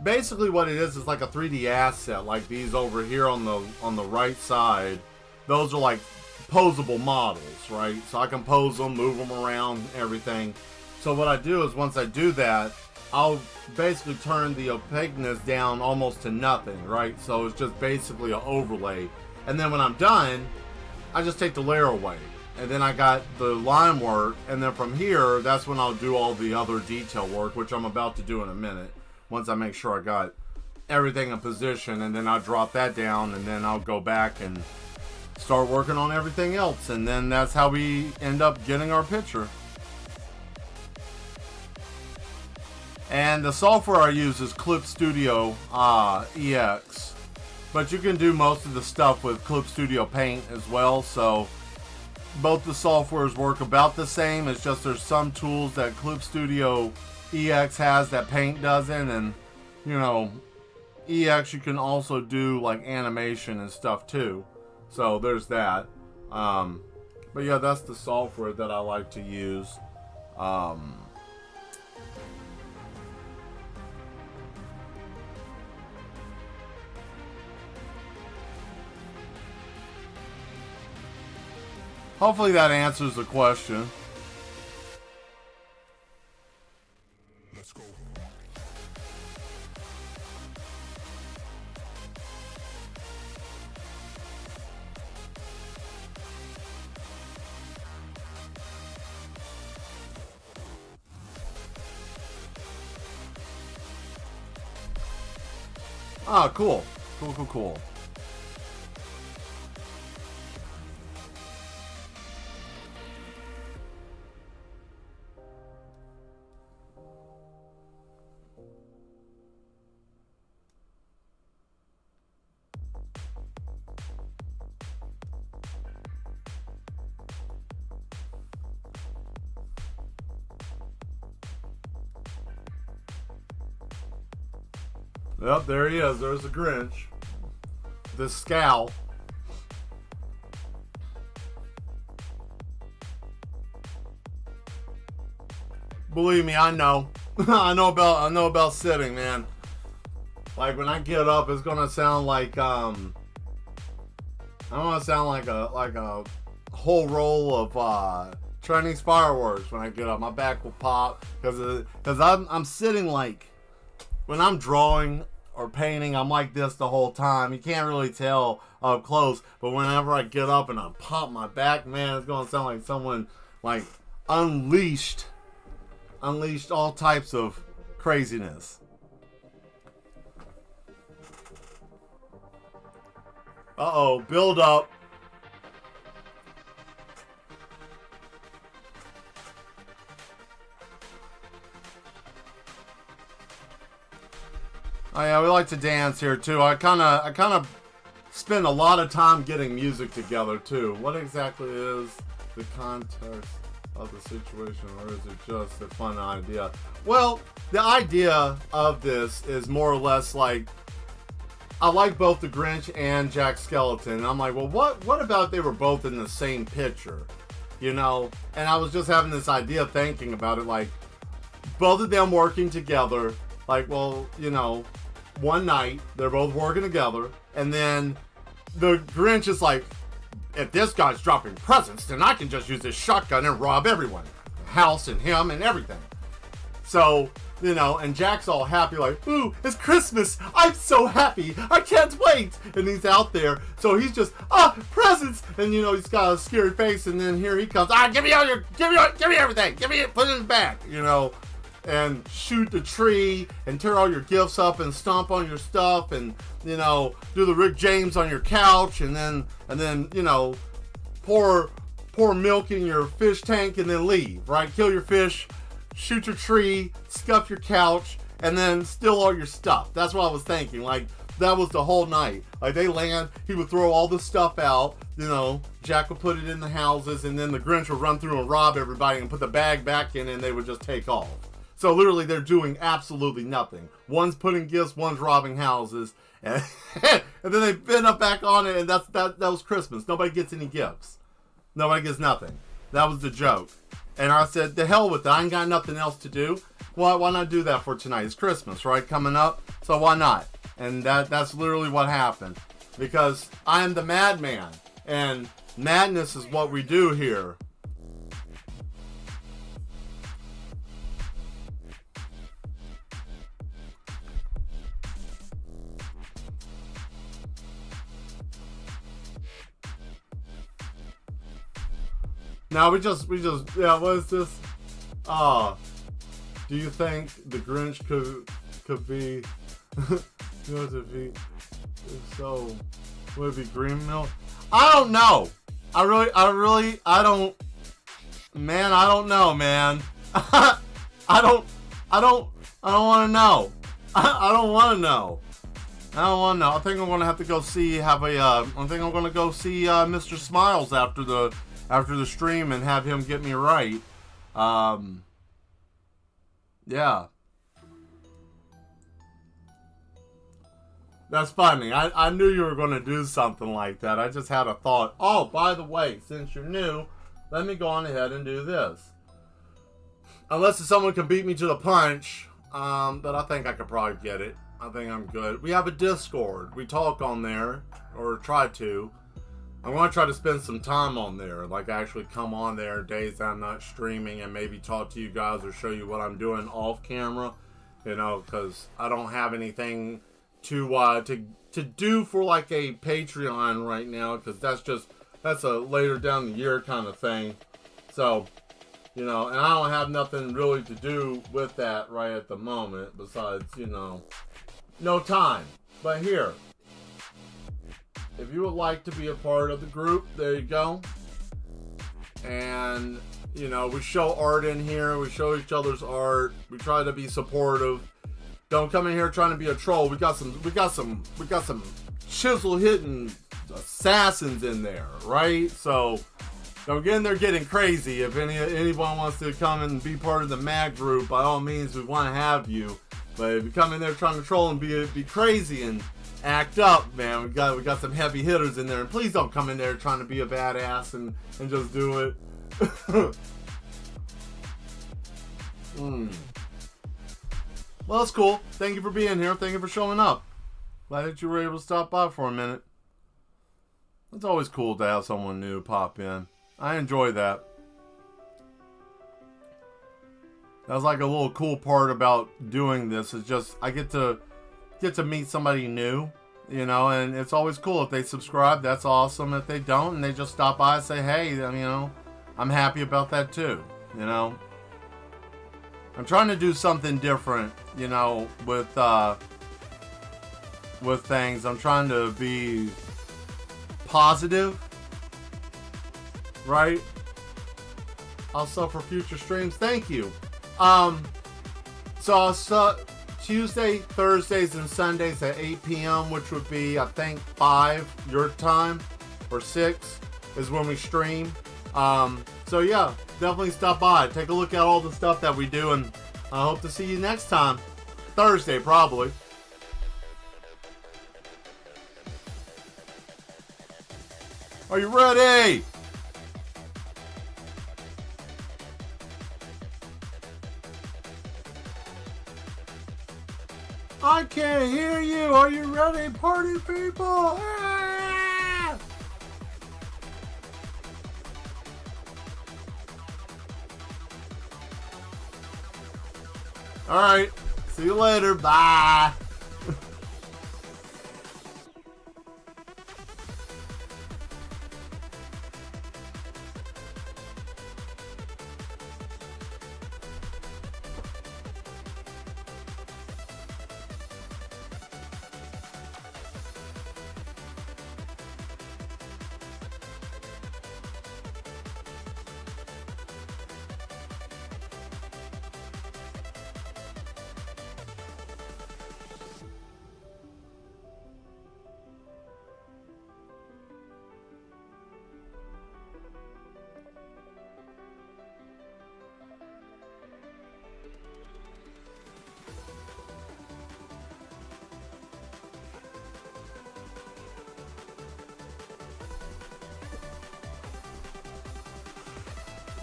S1: Basically what it is like a 3D asset, like these over here on the right side. Those are like posable models, right? So I can pose them, move them around, everything. So what I do is, once I do that, I'll basically turn the opaqueness down almost to nothing, right? So it's just basically an overlay. And then when I'm done, I just take the layer away. And then I got the line work, and then from here, that's when I'll do all the other detail work, which I'm about to do in a minute. Once I make sure I got everything in position, and then I'll drop that down, and then I'll go back and start working on everything else, and then that's how we end up getting our picture. And the software I use is Clip Studio EX, but you can do most of the stuff with Clip Studio Paint as well, so both the softwares work about the same. It's just there's some tools that Clip Studio EX has that Paint doesn't, and you know, EX you can also do like animation and stuff too, so there's that. But yeah, that's the software that I like to use. Hopefully that answers the question.
S2: Let's go.
S1: Ah, cool. Cool. Yep, there he is. There's the Grinch. The scowl. Believe me, I know. I know about sitting, man. Like when I get up, it's gonna sound like I don't want to sound like a whole roll of Chinese fireworks when I get up. My back will pop because I'm sitting like. When I'm drawing or painting, I'm like this the whole time. You can't really tell up close, but whenever I get up and I pop my back, man, it's gonna sound like someone like unleashed all types of craziness. Uh-oh, build up. Oh yeah, we like to dance here too. I kind of spend a lot of time getting music together too. What exactly is the context of the situation, or is it just a fun idea? Well, the idea of this is more or less like, I like both the Grinch and Jack Skellington. I'm like, well, what about if they were both in the same picture? You know? And I was just having this idea, thinking about it, like, both of them working together. Like, well, you know, one night, they're both working together, and then the Grinch is like, if this guy's dropping presents, then I can just use this shotgun and rob everyone. The house and him and everything. So, you know, and Jack's all happy, like, ooh, it's Christmas. I'm so happy. I can't wait. And he's out there. So he's just, presents. And, you know, he's got a scary face. And then here he comes. Give me everything. Put it in the bag, you know. And shoot the tree and tear all your gifts up and stomp on your stuff and, you know, do the Rick James on your couch and then, you know, pour milk in your fish tank and then leave, right? Kill your fish, shoot your tree, scuff your couch, and then steal all your stuff. That's what I was thinking. Like, that was the whole night. Like, they land, he would throw all the stuff out, you know, Jack would put it in the houses, and then the Grinch would run through and rob everybody and put the bag back in, and they would just take off. So literally, they're doing absolutely nothing. One's putting gifts, one's robbing houses, and, and then they bend up back on it, and that was Christmas. Nobody gets any gifts. Nobody gets nothing. That was the joke. And I said, the hell with it. I ain't got nothing else to do. Why not do that for tonight? It's Christmas, right? Coming up. So why not? And that's literally what happened. Because I am the madman. And madness is what we do here. Now we just yeah, what is this? Do you think the Grinch could be you know, to be, if so, would it be green milk? I don't know. I don't. Man, I don't know, man. I don't want to know. I don't want to know. I don't want to know. I think I'm going to have to go see, I think I'm going to go see Mr. Smiles after the stream and have him get me right. Yeah. That's funny. I knew you were going to do something like that. I just had a thought. Oh, by the way, since you're new, let me go on ahead and do this. Unless someone can beat me to the punch, but I think I could probably get it. I think I'm good. We have a Discord. We talk on there, or try to. I'm going to try to spend some time on there, like actually come on there days that I'm not streaming and maybe talk to you guys or show you what I'm doing off camera, you know, because I don't have anything to do for like a Patreon right now, because that's a later down the year kind of thing. So, you know, and I don't have nothing really to do with that right at the moment besides, you know, no time. But here, if you would like to be a part of the group, there you go. And, you know, we show art in here. We show each other's art. We try to be supportive. Don't come in here trying to be a troll. We got some chisel hitting assassins in there, right? So don't get in there getting crazy. If anyone wants to come and be part of the mag group, by all means, we want to have you. But if you come in there trying to troll and be crazy and act up, man, we got some heavy hitters in there. And please don't come in there trying to be a badass and just do it. Well, that's cool. Thank you for being here. Thank you for showing up. Glad that you were able to stop by for a minute. It's always cool to have someone new pop in. I enjoy that. That's like a little cool part about doing this, is just I get to meet somebody new, you know, and it's always cool if they subscribe. That's awesome. If they don't and they just stop by and say, hey, you know, I'm happy about that too, you know. I'm trying to do something different, you know, with things. I'm trying to be positive, right? Also for future streams. Thank you. So Tuesday, Thursdays, and Sundays at 8 p.m., which would be, I think, 5 your time, or 6 is when we stream. So yeah, definitely stop by. Take a look at all the stuff that we do, and I hope to see you next time. Thursday, probably. Are you ready? I can't hear you. Are you ready, party people? Ah! All right. See you later. Bye.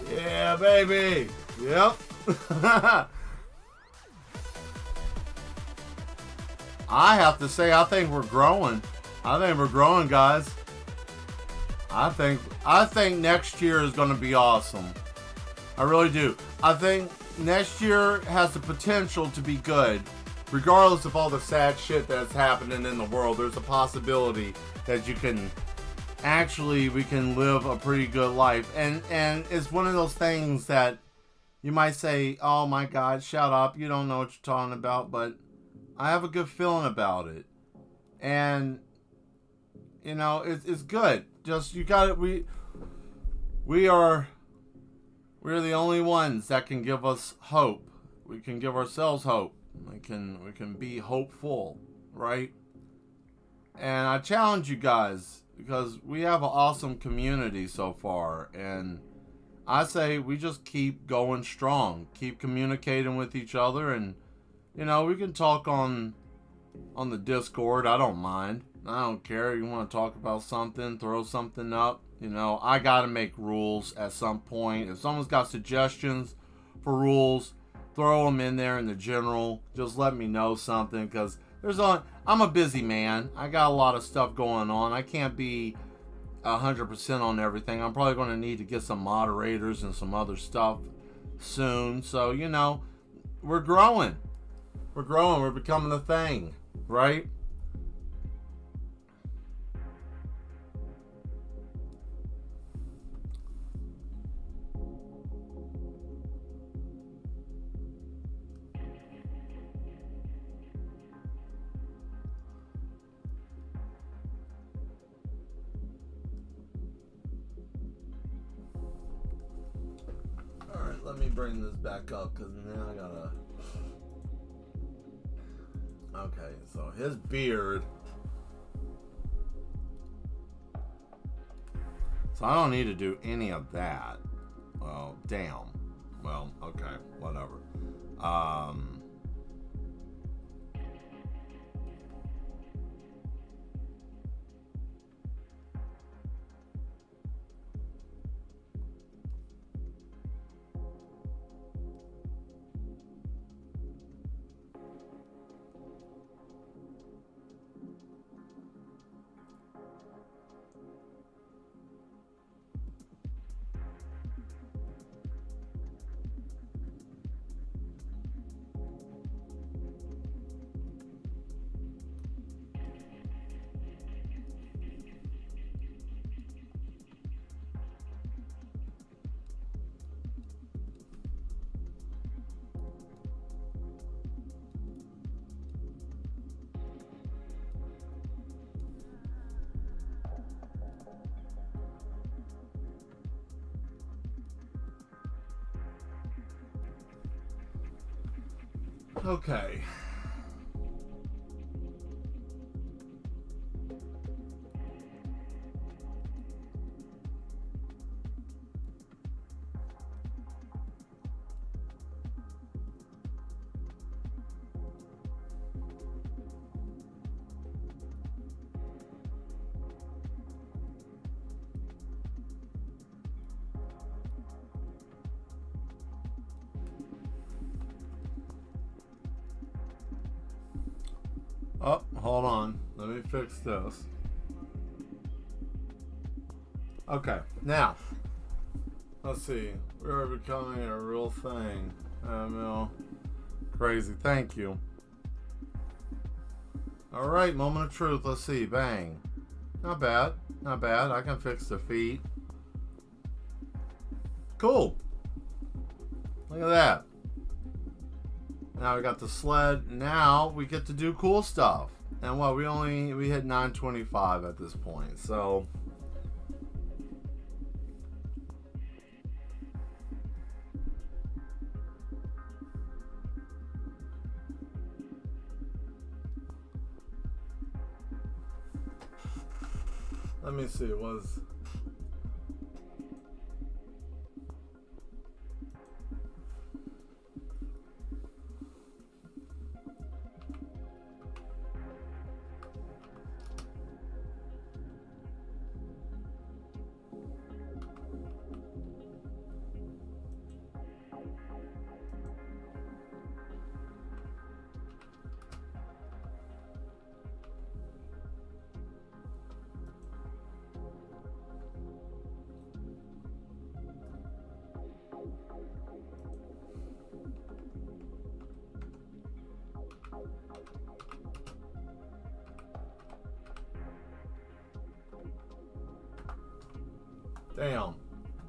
S1: Yeah, baby. Yep. I have to say, I think we're growing. I think we're growing, guys. I think next year is going to be awesome. I really do. I think next year has the potential to be good. Regardless of all the sad shit that's happening in the world, there's a possibility that we can live a pretty good life. And it's one of those things that you might say, oh my God, shut up. You don't know what you're talking about. But I have a good feeling about it. And, you know, it's good. just you got it. We're the only ones that can give us hope. We can give ourselves hope. We can be hopeful, right? And I challenge you guys because we have an awesome community so far, and I say we just keep going strong, keep communicating with each other, and we can talk on the Discord. I don't mind. I don't care. You want to talk about something, throw something up. I got to make rules at some point. If someone's got suggestions for rules, throw them in there in the general. Just let me know something, because I'm a busy man. I got a lot of stuff going on. I can't be 100% on everything. I'm probably going to need to get some moderators and some other stuff soon. So, we're growing. We're growing. We're becoming a thing, right? Let me bring this back up, because now I gotta... Okay, so his beard... So I don't need to do any of that. Well, damn. Well, okay, whatever. Okay. Oh, hold on. Let me fix this. Okay, now, let's see. We're becoming a real thing. Crazy. Thank you. Alright, moment of truth. Let's see. Bang. Not bad. Not bad. I can fix the feet. Cool. Look at that. Now we got the sled. Now we get to do cool stuff. And what, we hit 925 at this point. So let me see. It was damn.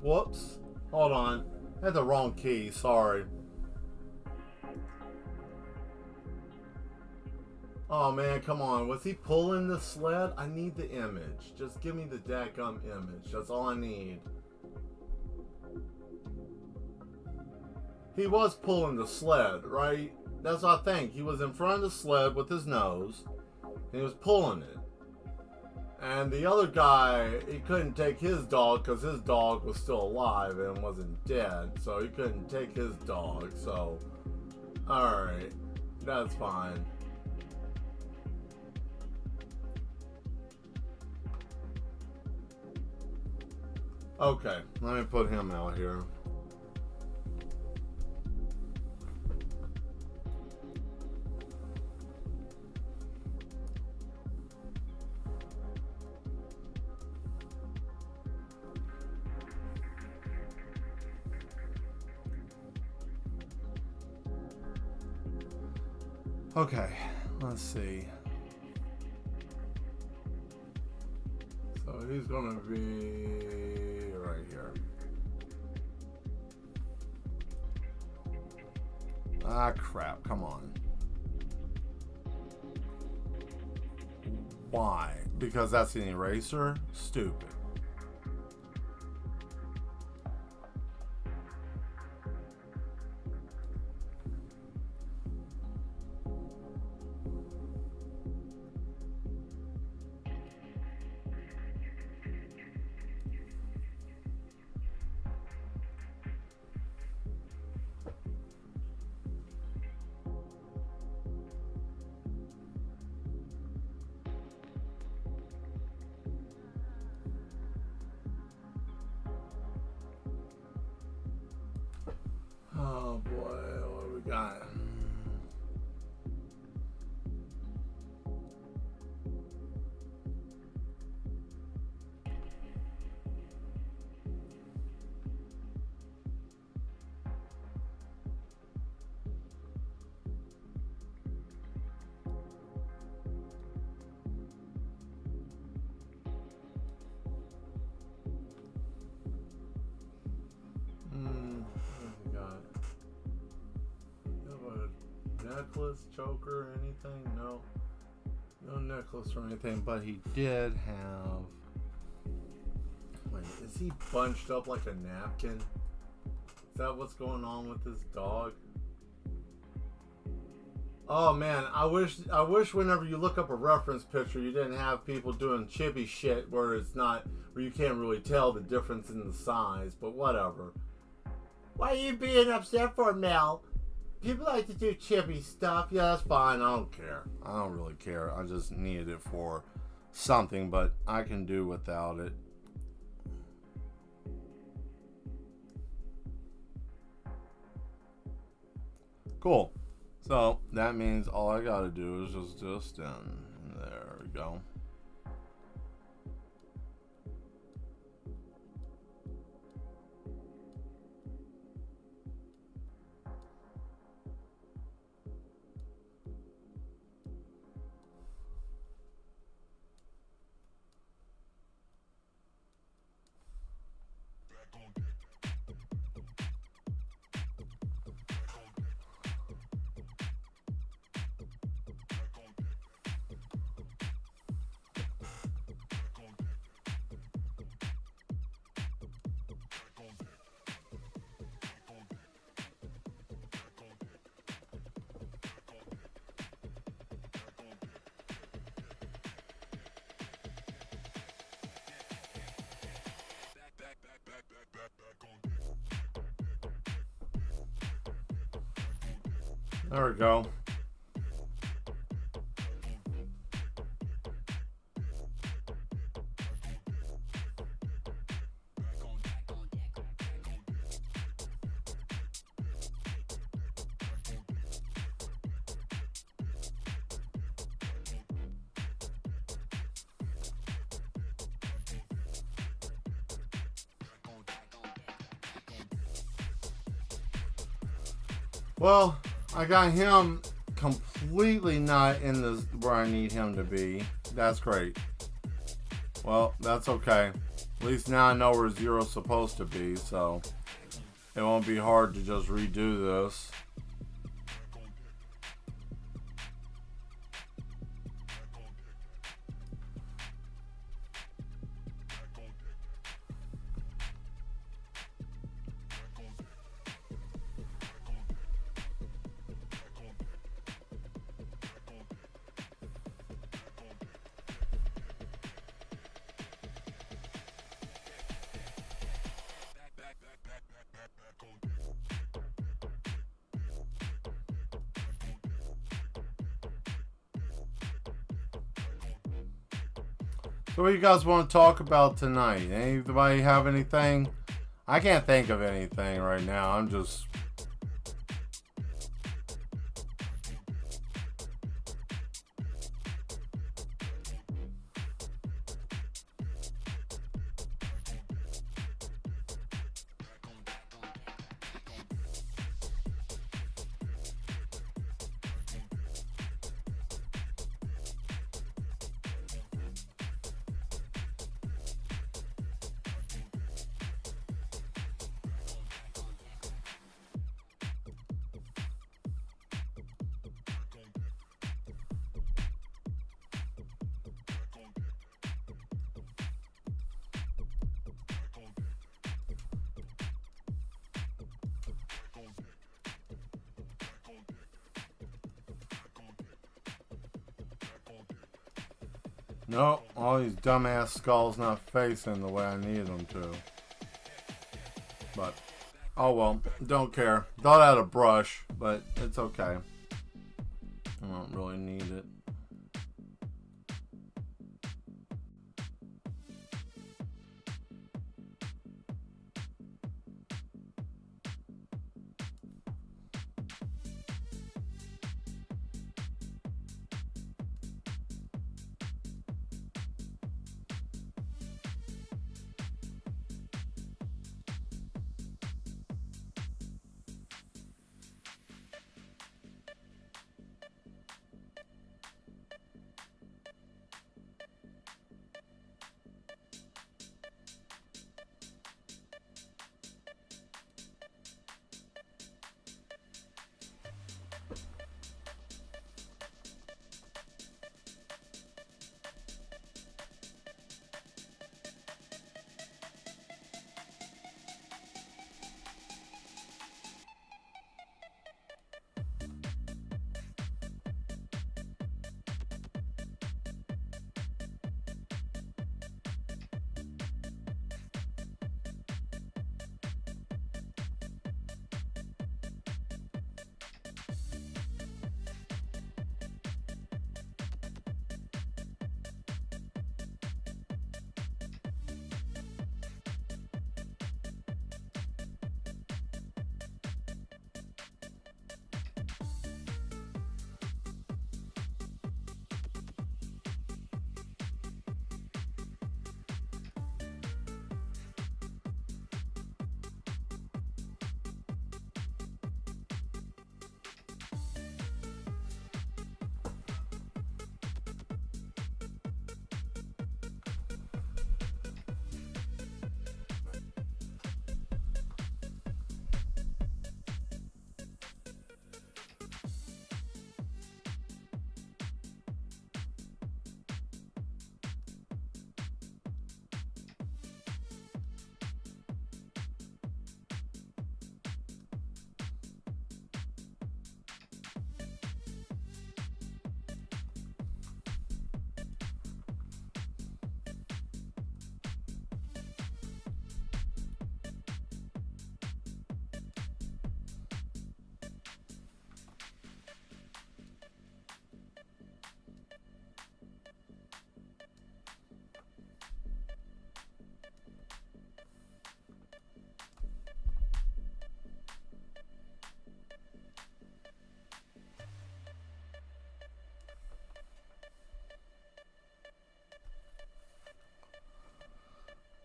S1: Whoops. Hold on. I had the wrong key. Sorry. Oh man, come on. Was he pulling the sled? I need the image. Just give me the dadgum image. That's all I need. He was pulling the sled, right? That's what I think. He was in front of the sled with his nose. And he was pulling it. And the other guy, he couldn't take his dog because his dog was still alive and wasn't dead. So he couldn't take his dog. So, alright. That's fine. Okay, let me put him out here. Okay, let's see. So he's gonna be right here. Ah, crap, come on. Why? Because that's an eraser? Stupid. Oh boy, what do we got? Necklace, choker, anything? No. No necklace or anything, but he did have... Wait, is he bunched up like a napkin? Is that what's going on with this dog? Oh man, I wish whenever you look up a reference picture you didn't have people doing chibi shit where it's not, where you can't really tell the difference in the size, but whatever. Why are you being upset for, Mel? People like to do chibi stuff. Yeah, that's fine. I don't care. I don't really care. I just needed it for something, but I can do without it. Cool. So that means all I gotta do is just in. There we go. There we go. Well, I got him completely not in the where I need him to be. That's great. Well, that's okay. At least now I know where Zero's supposed to be, so it won't be hard to just redo this. So what do you guys want to talk about tonight? Anybody have anything? I can't think of anything right now. I'm just... No, all these dumbass skulls not facing the way I need them to. But, oh well, don't care. Thought I had a brush, but it's okay. I don't really need it.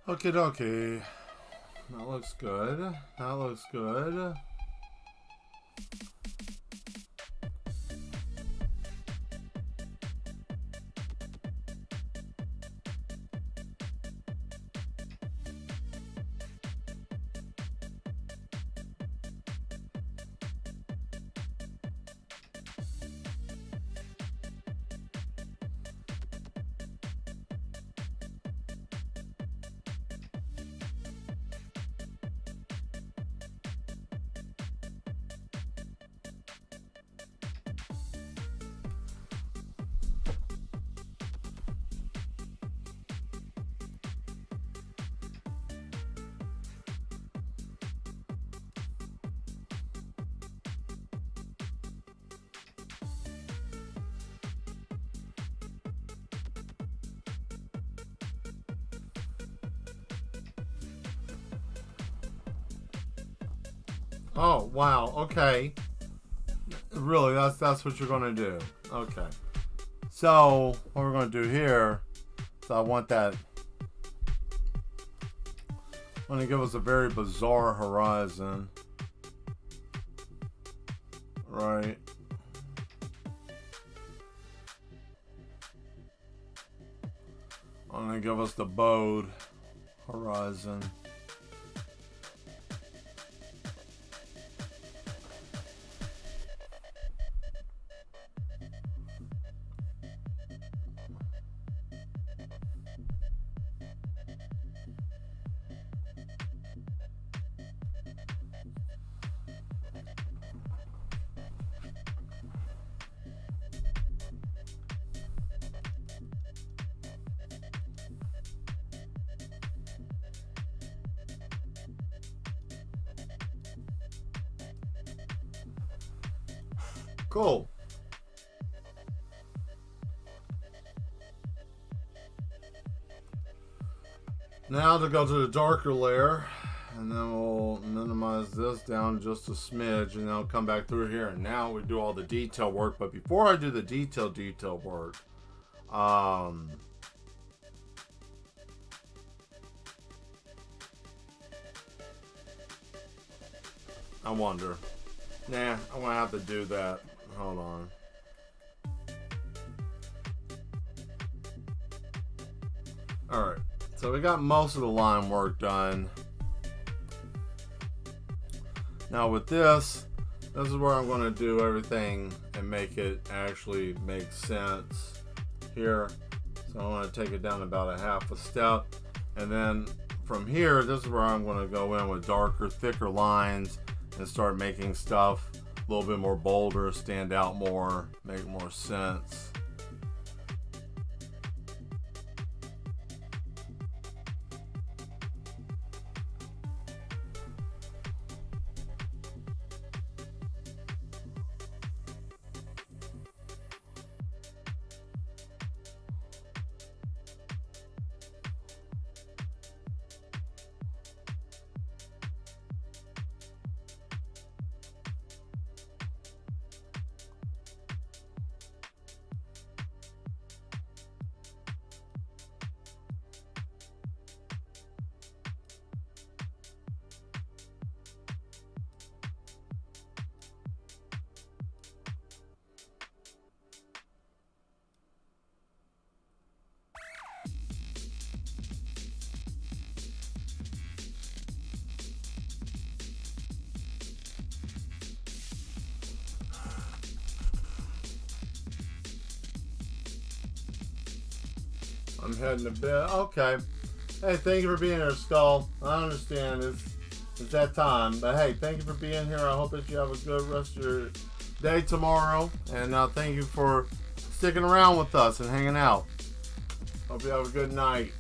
S1: Okie dokie. That looks good. That looks good. Oh, wow. Okay. Really, that's what you're gonna do. Okay. So what we're gonna do here is I want that. I'm gonna give us a very bizarre horizon. Right. I'm gonna give us the bowed horizon. Cool. Now to go to the darker layer, and then we'll minimize this down just a smidge, and then I'll come back through here. And now we do all the detail work. But before I do the detail work, I wonder. Nah, I'm gonna have to do that. Hold on. Alright, so we got most of the line work done. Now with this is where I'm going to do everything and make it actually make sense here. So I want to take it down about a half a step. And then from here, this is where I'm going to go in with darker, thicker lines and start making stuff a little bit more bolder, stand out more, make more sense. I'm heading to bed. Okay. Hey, thank you for being here, Skull. I understand it's that time. But hey, thank you for being here. I hope that you have a good rest of your day tomorrow. And thank you for sticking around with us and hanging out. Hope you have a good night.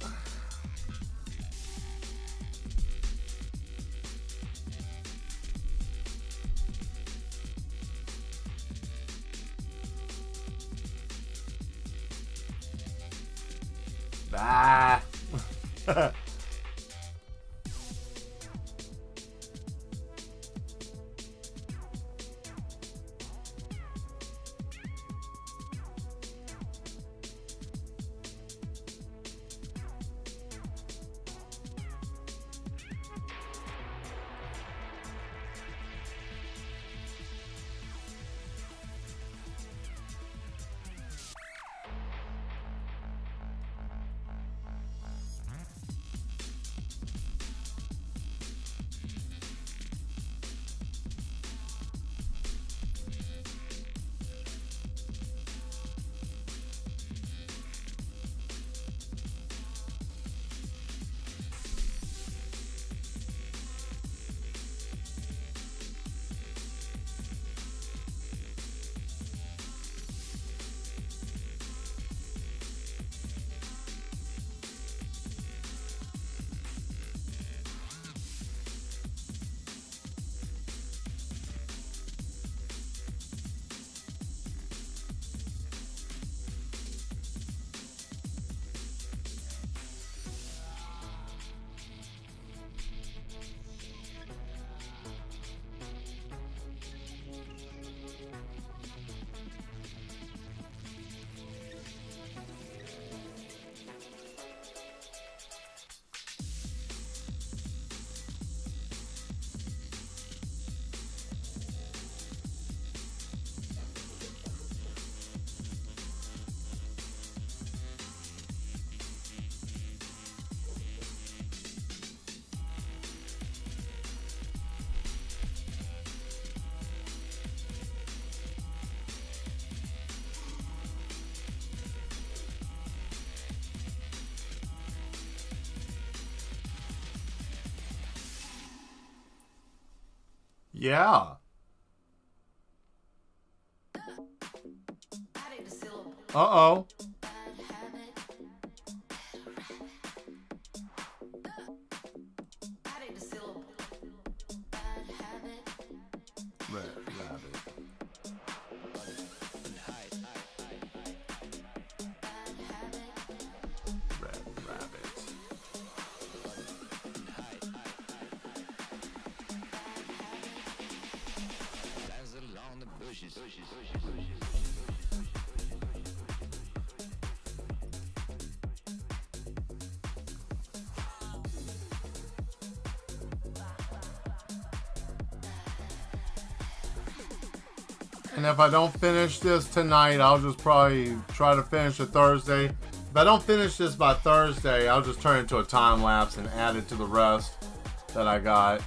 S1: Bye. Yeah. Uh-oh. Red rabbit. Red rabbit. And if I don't finish this tonight, I'll just probably try to finish it Thursday. If I don't finish this by Thursday, I'll just turn it into a time lapse and add it to the rest that I got.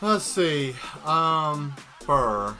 S1: Let's see. Fur.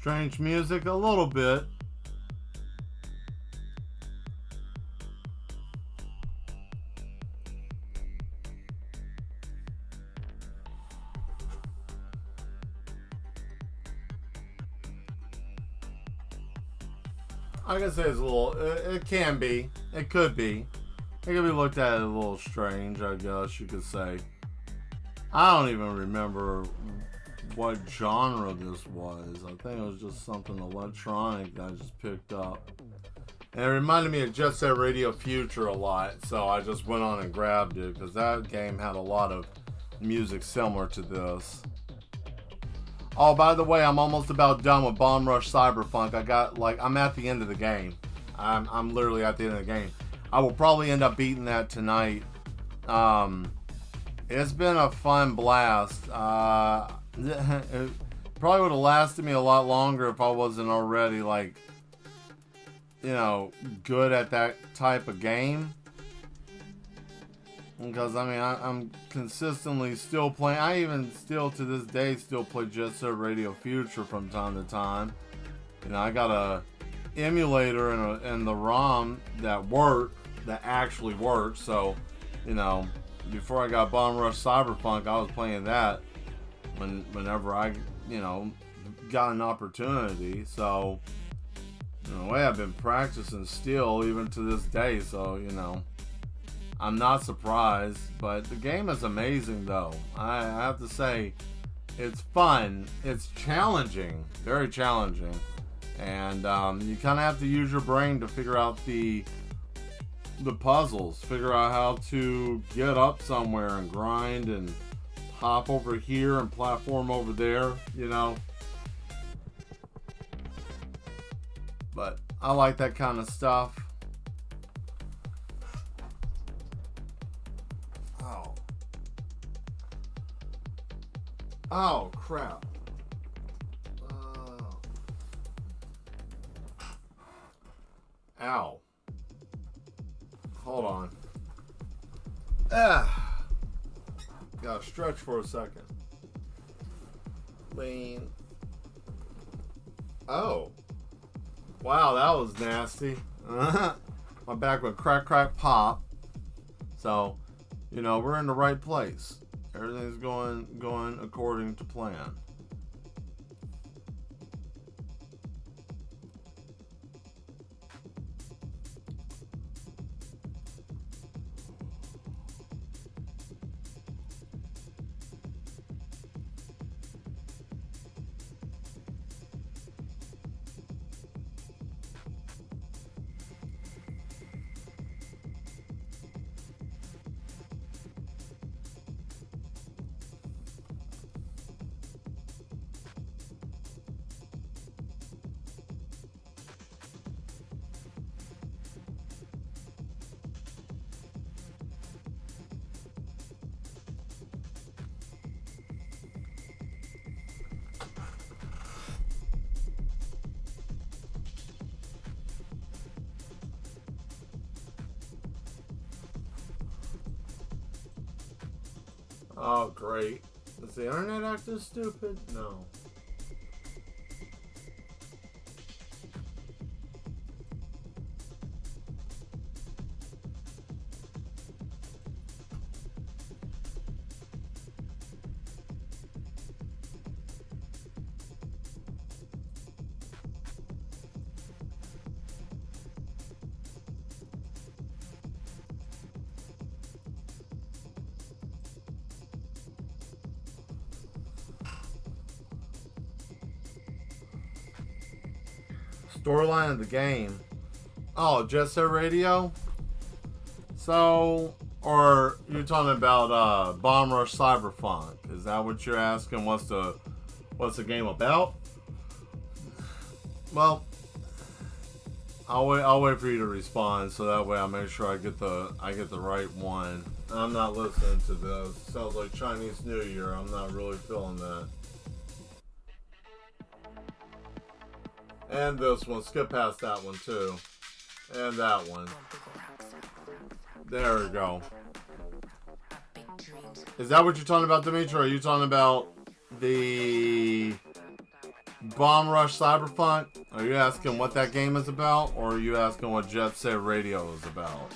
S1: Strange music a little bit. I can say it's a little. It can be. It could be. It could be looked at a little strange, I guess you could say. I don't even remember what genre this was. I think it was just something electronic that I just picked up. And it reminded me of Jet Set Radio Future a lot, so I just went on and grabbed it because that game had a lot of music similar to this. Oh, by the way, I'm almost about done with Bomb Rush Cyberpunk. I'm at the end of the game. I'm literally at the end of the game. I will probably end up beating that tonight. It's been a fun blast. It probably would have lasted me a lot longer if I wasn't already, like, good at that type of game. Because, I mean, I'm consistently still playing. I even still, to this day, still play Jet Set Radio Future from time to time. I got a emulator and the ROM that actually works. So, before I got Bomb Rush Cyberpunk, I was playing that whenever I, got an opportunity. So, in a way, I've been practicing still, even to this day. So, I'm not surprised. But the game is amazing, though. I have to say, it's fun. It's challenging, very challenging. And you kind of have to use your brain to figure out the puzzles, figure out how to get up somewhere and grind and hop over here and platform over there, But I like that kind of stuff. Oh crap. Ow. Hold on. Gotta stretch for a second. Lean. Oh. Wow, that was nasty. My back went crack, crack, pop. So, we're in the right place. Everything's going according to plan. Oh, great. Is the internet acting stupid? No. Storyline of the game. Oh, Jet Set Radio? So, or you're talking about Bomb Rush Cyberpunk? Is that what you're asking? What's the game about? Well, I'll wait for you to respond so that way I make sure I get the right one. I'm not listening to this. Sounds like Chinese New Year. I'm not really feeling that. And this one. Skip past that one too. And that one. There we go. Is that what you're talking about, Dimitri? Are you talking about the Bomb Rush Cyberpunk? Are you asking what that game is about? Or are you asking what Jet Set Radio is about?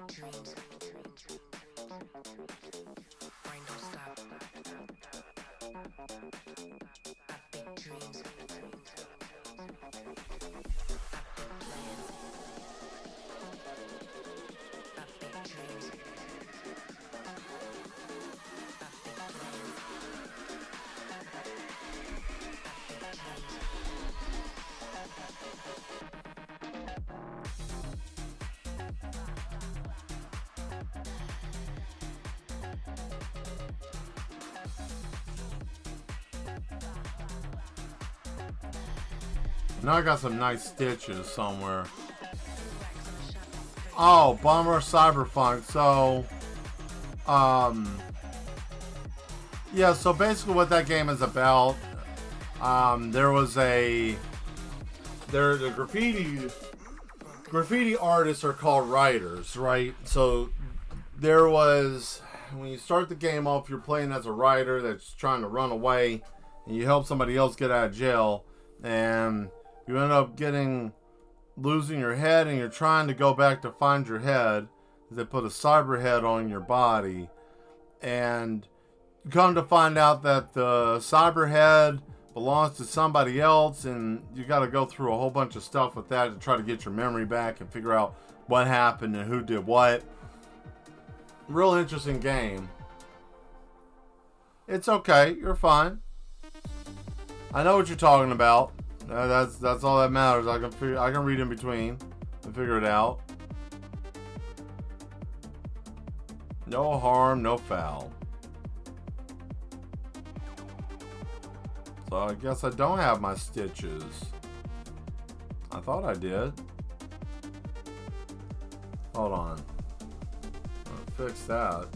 S3: Dreams. Brain don't stop. Big dreams. Plans. Big dreams.
S1: Now I got some nice stitches somewhere. Oh, Bummer Cyberpunk. So, yeah, so basically what that game is about, the graffiti artists are called writers, right? So there was, when you start the game off, you're playing as a writer that's trying to run away, and you help somebody else get out of jail, and you end up losing your head, and you're trying to go back to find your head. They put a cyber head on your body, and you come to find out that the cyber head belongs to somebody else, and you got to go through a whole bunch of stuff with that to try to get your memory back and figure out what happened and who did what. Real interesting game. It's okay. You're fine. I know what you're talking about. That's all that matters. I can read in between and figure it out. No harm, no foul. So I guess I don't have my stitches. I thought I did. Hold on. I'll fix that.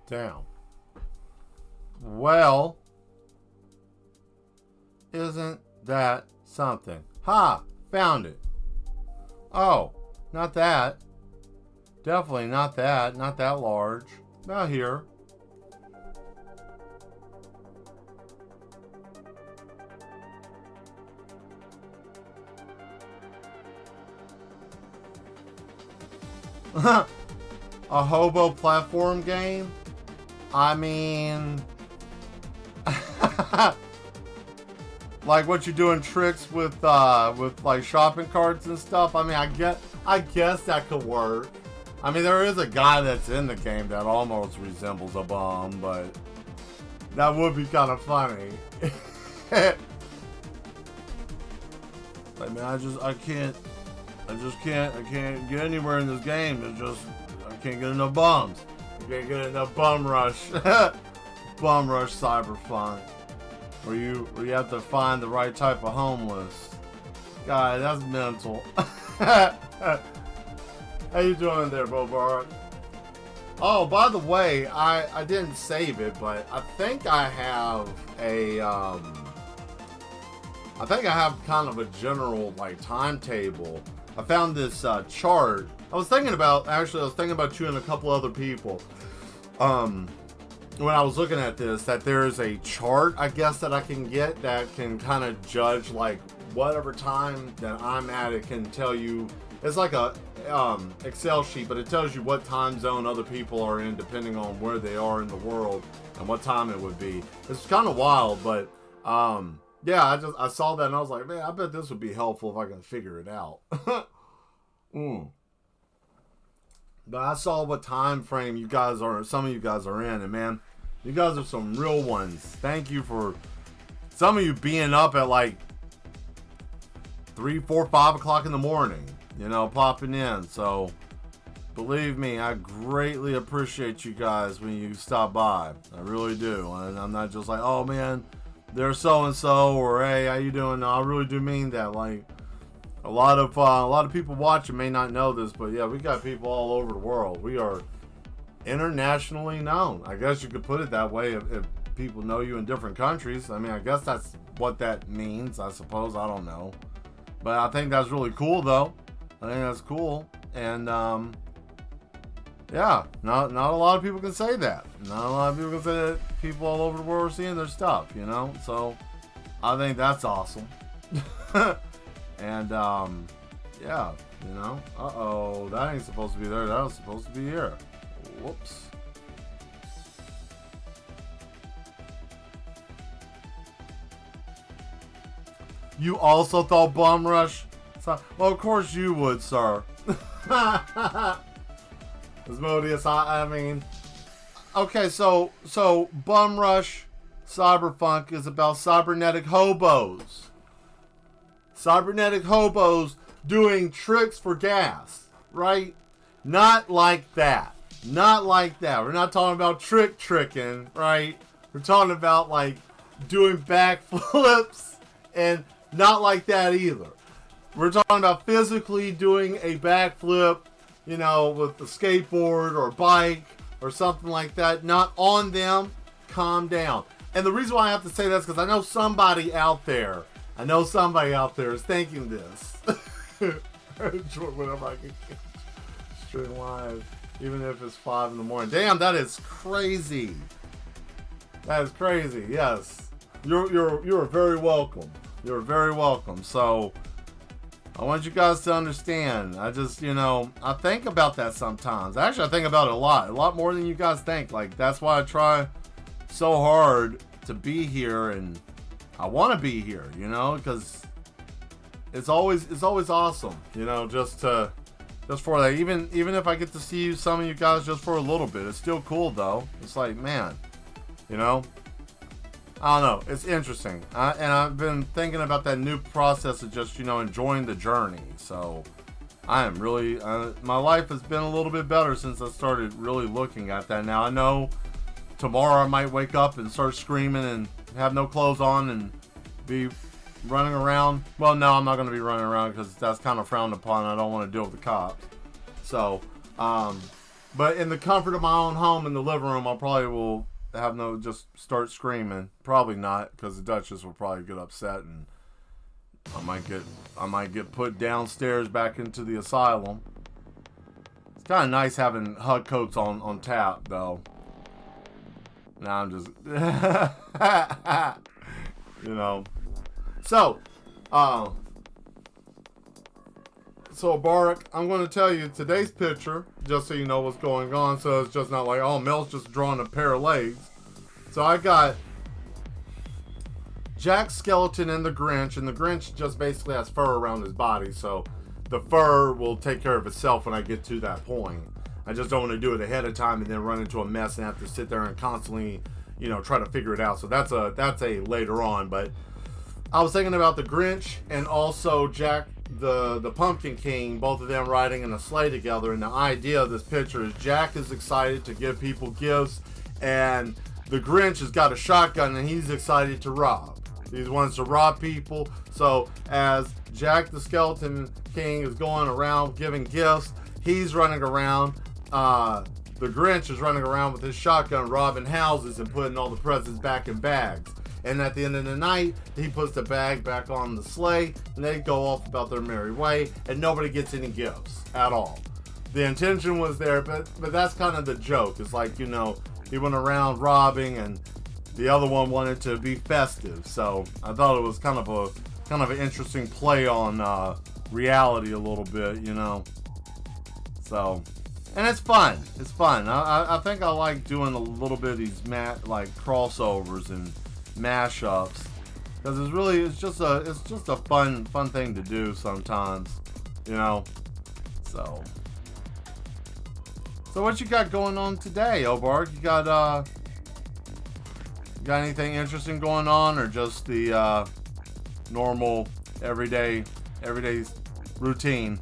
S1: Damn. Well, isn't that something? Ha! Found it. Oh, not that. Definitely not that. Not that large. About here. A hobo platform game? I mean, like what you're doing tricks with like shopping carts and stuff. I mean, I guess that could work. I mean, there is a guy that's in the game that almost resembles a bum, but that would be kind of funny. Like, man, I can't get anywhere in this game. I can't get enough bums. I can't get enough bum rush. Bum rush Cyberpunk. Where you have to find the right type of homeless. God, that's mental. How you doing there, Bobart? Oh, by the way, I didn't save it, but I think I have kind of a general like timetable. I found this chart. I was thinking about you and a couple other people. When I was looking at this, that there's a chart, I guess, that I can get that can kind of judge like whatever time that I'm at. It can tell you. It's like a Excel sheet, but it tells you what time zone other people are in depending on where they are in the world and what time it would be. It's kind of wild, but yeah, I saw that and I was like, man, I bet this would be helpful if I can figure it out. But I saw what time frame you guys are, some of you guys are in, and man, you guys are some real ones. Thank you for some of you being up at like 3, 4, 5 o'clock in the morning, you know, popping in. So believe me, I greatly appreciate you guys when you stop by. I really do. And I'm not just like, oh man, they're so and so, or hey, how you doing? No, I really do mean that. Like a lot of people watching may not know this, but yeah, we got people all over the world. We are internationally known. I guess you could put it that way if people know you in different countries. I mean, I guess that's what that means, I suppose. I don't know. But I think that's really cool, though. I think that's cool. And, yeah, not a lot of people can say that. Not a lot of people can say that people all over the world are seeing their stuff, you know? So, I think that's awesome. And, yeah, you know? Uh-oh, that ain't supposed to be there. That was supposed to be here. Whoops. You also thought Bum Rush? Well, of course you would, sir. Asmodeus, I mean... Okay, so Bum Rush Cyberfunk is about cybernetic hobos. Cybernetic hobos doing tricks for gas, right? Not like that. Not like that. We're not talking about tricking, right? We're talking about like doing backflips, and not like that either. We're talking about physically doing a backflip, you know, with a skateboard or bike or something like that. Not on them. Calm down. And the reason why I have to say that is because I know somebody out there is thinking this. Enjoy whatever I can get. Stream live, even if it's 5 in the morning. Damn, that is crazy. That is crazy. Yes, you're very welcome. You're very welcome. So I want you guys to understand. I just, you know, I think about that sometimes. Actually, I think about it a lot more than you guys think. Like that's why I try so hard to be here, and I want to be here. You know, because it's always awesome. You know, just for that. Even if I get to see some of you guys just for a little bit, it's still cool though. It's like, man, you know, I don't know. It's interesting. And I've been thinking about that new process of just, you know, enjoying the journey. So I am really, my life has been a little bit better since I started really looking at that. Now I know tomorrow I might wake up and start screaming and have no clothes on and be running around. Well, no, I'm not going to be running around because that's kind of frowned upon. I don't want to deal with the cops. So, but in the comfort of my own home in the living room, I probably will just start screaming. Probably not, because the Duchess will probably get upset and I might get put downstairs back into the asylum. It's kind of nice having hug coats on tap though. Now I'm just you know. So Barak, I'm going to tell you today's picture, just so you know what's going on, so it's just not like, oh, Mel's just drawing a pair of legs. So I got Jack Skeleton and the Grinch just basically has fur around his body, so the fur will take care of itself when I get to that point. I just don't want to do it ahead of time and then run into a mess and have to sit there and constantly, you know, try to figure it out. So that's a later on, but I was thinking about the Grinch and also Jack the Pumpkin King, both of them riding in a sleigh together. And the idea of this picture is Jack is excited to give people gifts, and the Grinch has got a shotgun and he's excited to rob. He wants to rob people. So as Jack the Skeleton King is going around giving gifts, he's running around. The Grinch is running around with his shotgun robbing houses and putting all the presents back in bags. And at the end of the night, he puts the bag back on the sleigh, and they go off about their merry way, and nobody gets any gifts at all. The intention was there, but that's kind of the joke. It's like, you know, he went around robbing, and the other one wanted to be festive. So I thought it was kind of an interesting play on reality a little bit, you know. So, and it's fun. It's fun. I think I like doing a little bit of these crossovers and mashups, because it's just a fun thing to do sometimes, you know. So So what you got going on today, Obark? You got anything interesting going on, or just the normal everyday routine?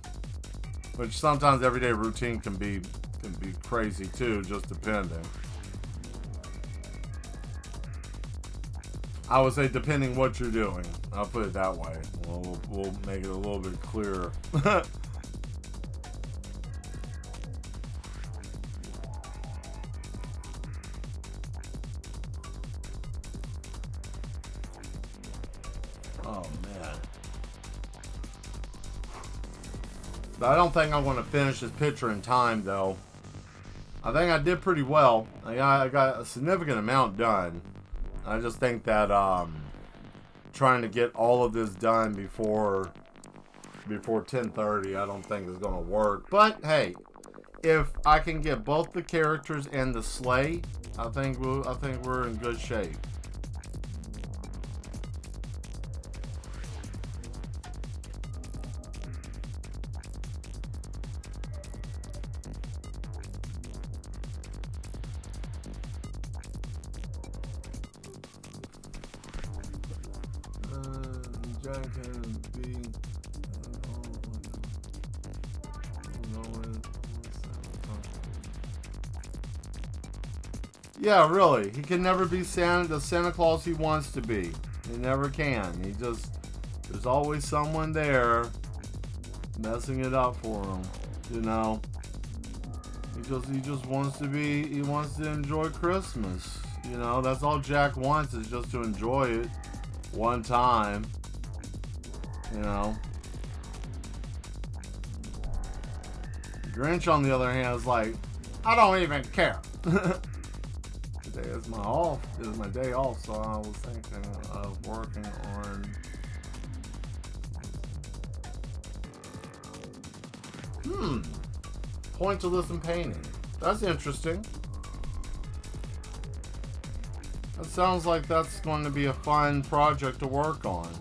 S1: Which sometimes everyday routine can be crazy too, just depending. I would say depending what you're doing. I'll put it that way. We'll make it a little bit clearer. Oh man. I don't think I'm going to finish this picture in time though. I think I did pretty well. I got a significant amount done. I just think that trying to get all of this done before 10:30, I don't think is going to work. But hey, if I can get both the characters and the sleigh, I think we're in good shape. Yeah, really. He can never be the Santa Claus he wants to be. He never can. There's always someone there messing it up for him. You know. He just wants to enjoy Christmas. You know, that's all Jack wants, is just to enjoy it one time. You know. Grinch, on the other hand, is like, I don't even care. Today is my day off, so I was thinking of working on pointillism painting. That's interesting. That sounds like that's going to be a fun project to work on.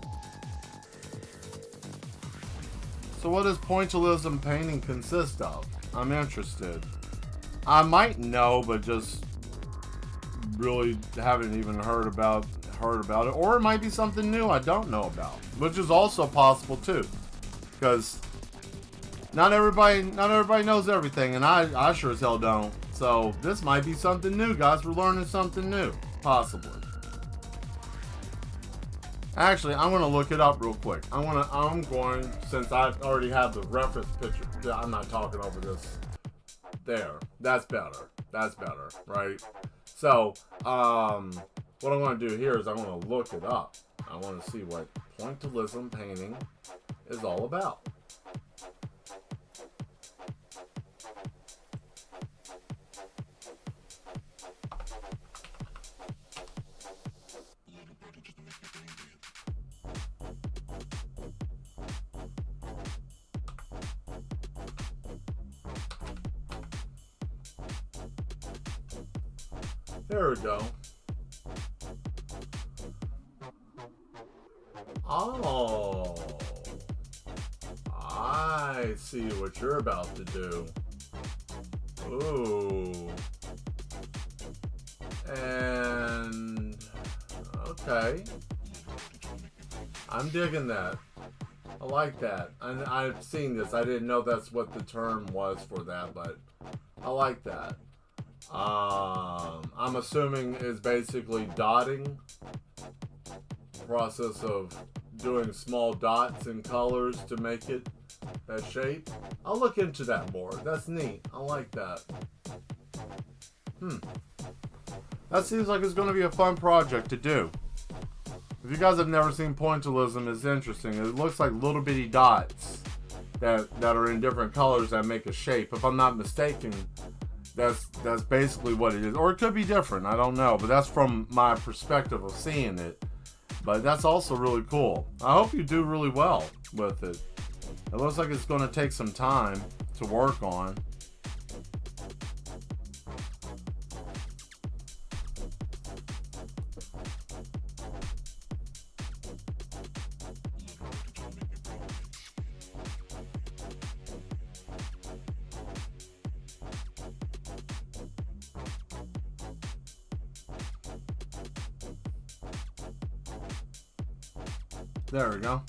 S1: So what does pointillism painting consist of? I'm interested. I might know, but just really haven't even heard about it, or it might be something new I don't know about, which is also possible too, because not everybody knows everything, and I sure as hell don't. So this might be something new, guys. We're learning something new, possibly. Actually, I'm gonna look it up real quick. I'm going, since I already have the reference picture. I'm not talking over this. There, that's better, right? So, what I'm going to do here is I'm going to look it up. I want to see what pointillism painting is all about. There we go. Oh, I see what you're about to do. Ooh. And, okay. I'm digging that. I like that. I've seen this. I didn't know that's what the term was for that, but I like that. I'm assuming it's basically dotting. Process of doing small dots and colors to make it that shape. I'll look into that more. That's neat. I like that. That seems like it's going to be a fun project to do. If you guys have never seen pointillism, it's interesting. It looks like little bitty dots that are in different colors that make a shape. If I'm not mistaken, that's basically what it is. Or it could be different. I don't know. But that's from my perspective of seeing it. But that's also really cool. I hope you do really well with it. It looks like it's going to take some time to work on. There we go.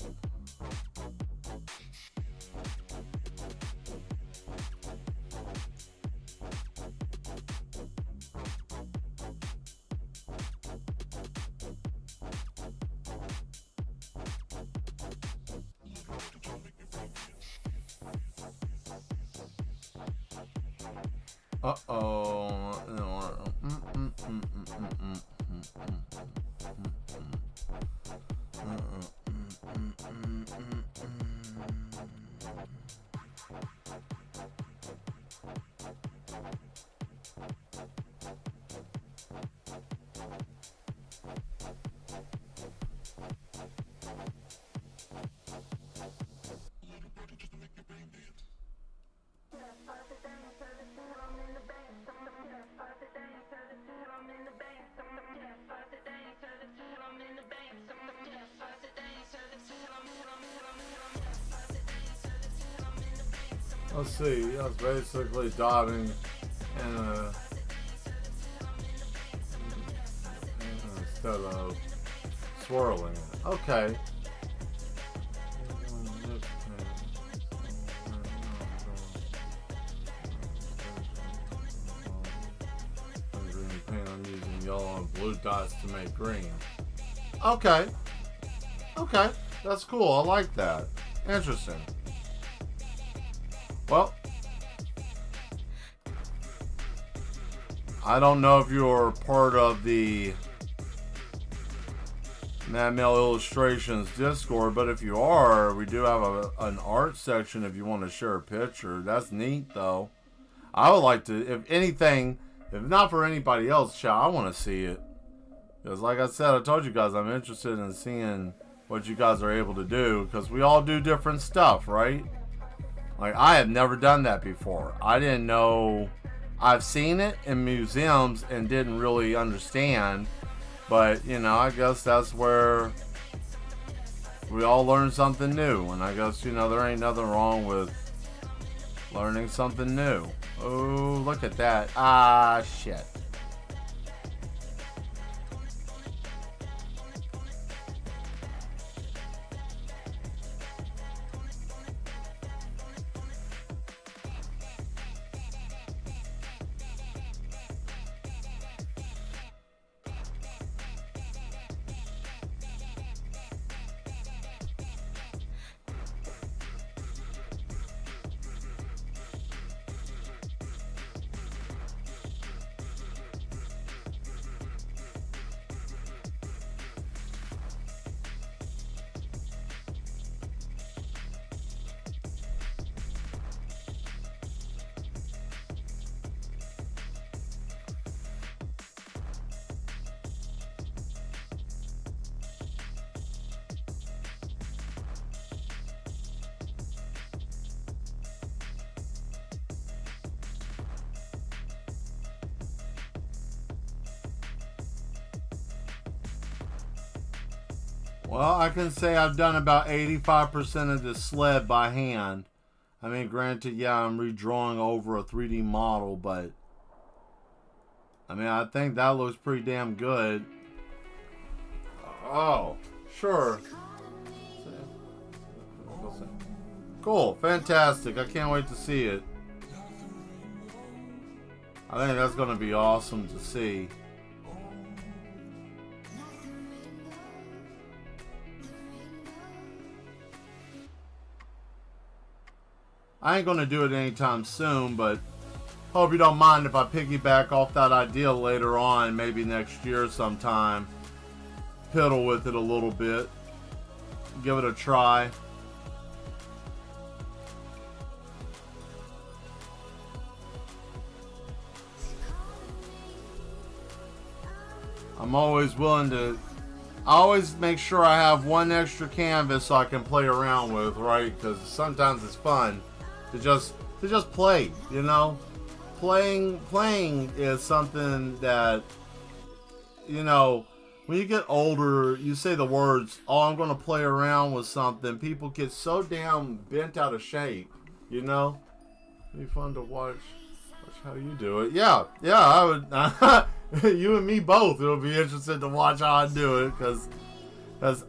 S1: Uh-oh. Let's see, that's basically dotting and instead of swirling it. Okay. Green paint, I'm using yellow and blue dots to make green. Okay. Okay, that's cool. I like that. Interesting. Well, I don't know if you're part of the Mad Mail Illustrations Discord, but if you are, we do have an art section if you want to share a picture. That's neat, though. I would like to, if anything, if not for anybody else, chat, I want to see it. Because like I said, I told you guys I'm interested in seeing what you guys are able to do, because we all do different stuff, right? Like, I have never done that before. I didn't know. I've seen it in museums and didn't really understand. But, you know, I guess that's where we all learn something new. And I guess, you know, there ain't nothing wrong with learning something new. Oh, look at that. Ah, shit. Well, I can say I've done about 85% of this sled by hand. I mean, granted, yeah, I'm redrawing over a 3D model, but I mean, I think that looks pretty damn good. Oh, sure. Cool, fantastic. I can't wait to see it. I think that's going to be awesome to see. I ain't gonna do it anytime soon, but hope you don't mind if I piggyback off that idea later on, maybe next year sometime. Piddle with it a little bit. Give it a try. I'm always willing to... I always make sure I have one extra canvas so I can play around with, right? Because sometimes it's fun to just play, you know. Playing is something that, you know, when you get older, you say the words, "Oh, I'm gonna play around with something." People get so damn bent out of shape, you know. It'd be fun to watch how you do it. Yeah, I would. You and me both. It'll be interesting to watch how I do it, because Because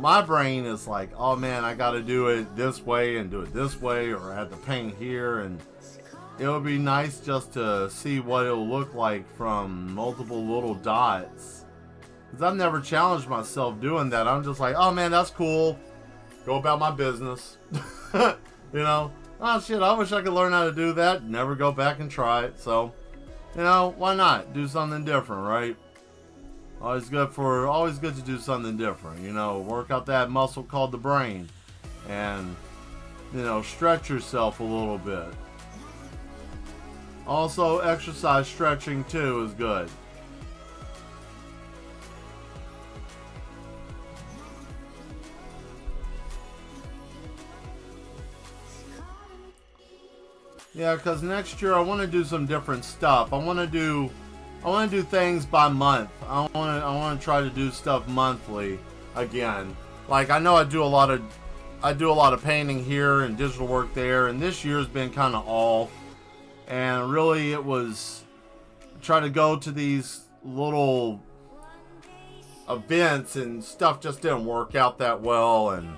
S1: my brain is like, oh man, I got to do it this way and do it this way, or I have to paint here, and it would be nice just to see what it'll look like from multiple little dots. Because I've never challenged myself doing that. I'm just like, oh man, that's cool. Go about my business. Oh shit, I wish I could learn how to do that. Never go back and try it. So, why not? Do something different, right? Always good to do something different. Work out that muscle called the brain. And, stretch yourself a little bit. Also, exercise stretching too is good. Yeah, because next year I want to do some different stuff. I want to do things by month. I want to try to do stuff monthly again. Like I know I do a lot of painting here and digital work there, and this year's been kind of off. And really, it was try to go to these little events and stuff just didn't work out that well, and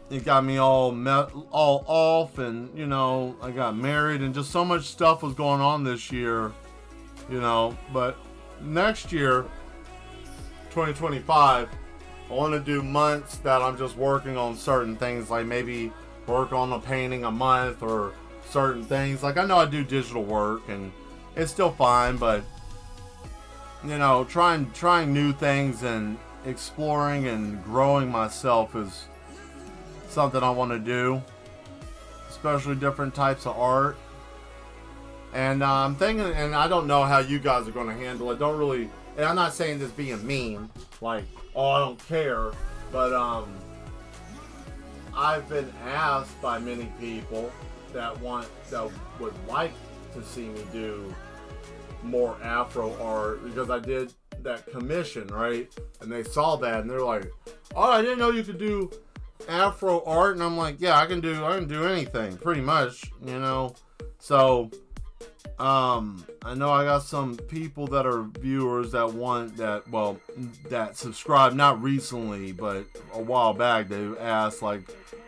S1: it got me all off, and I got married, and just so much stuff was going on this year, But next year, 2025, I want to do months that I'm just working on certain things, like maybe work on a painting a month or certain things. Like I know I do digital work and it's still fine, but trying new things and exploring and growing myself is something I want to do, especially different types of art. And I'm thinking, and I don't know how you guys are going to handle it. And I'm not saying this being mean, like, oh, I don't care, but I've been asked by many people that would like to see me do more Afro art, because I did that commission, right? And they saw that and they're like, oh, I didn't know you could do Afro art. And I'm like, yeah, I can do anything pretty much, So I know I got some people that are viewers that subscribe, not recently, but a while back. They asked, like,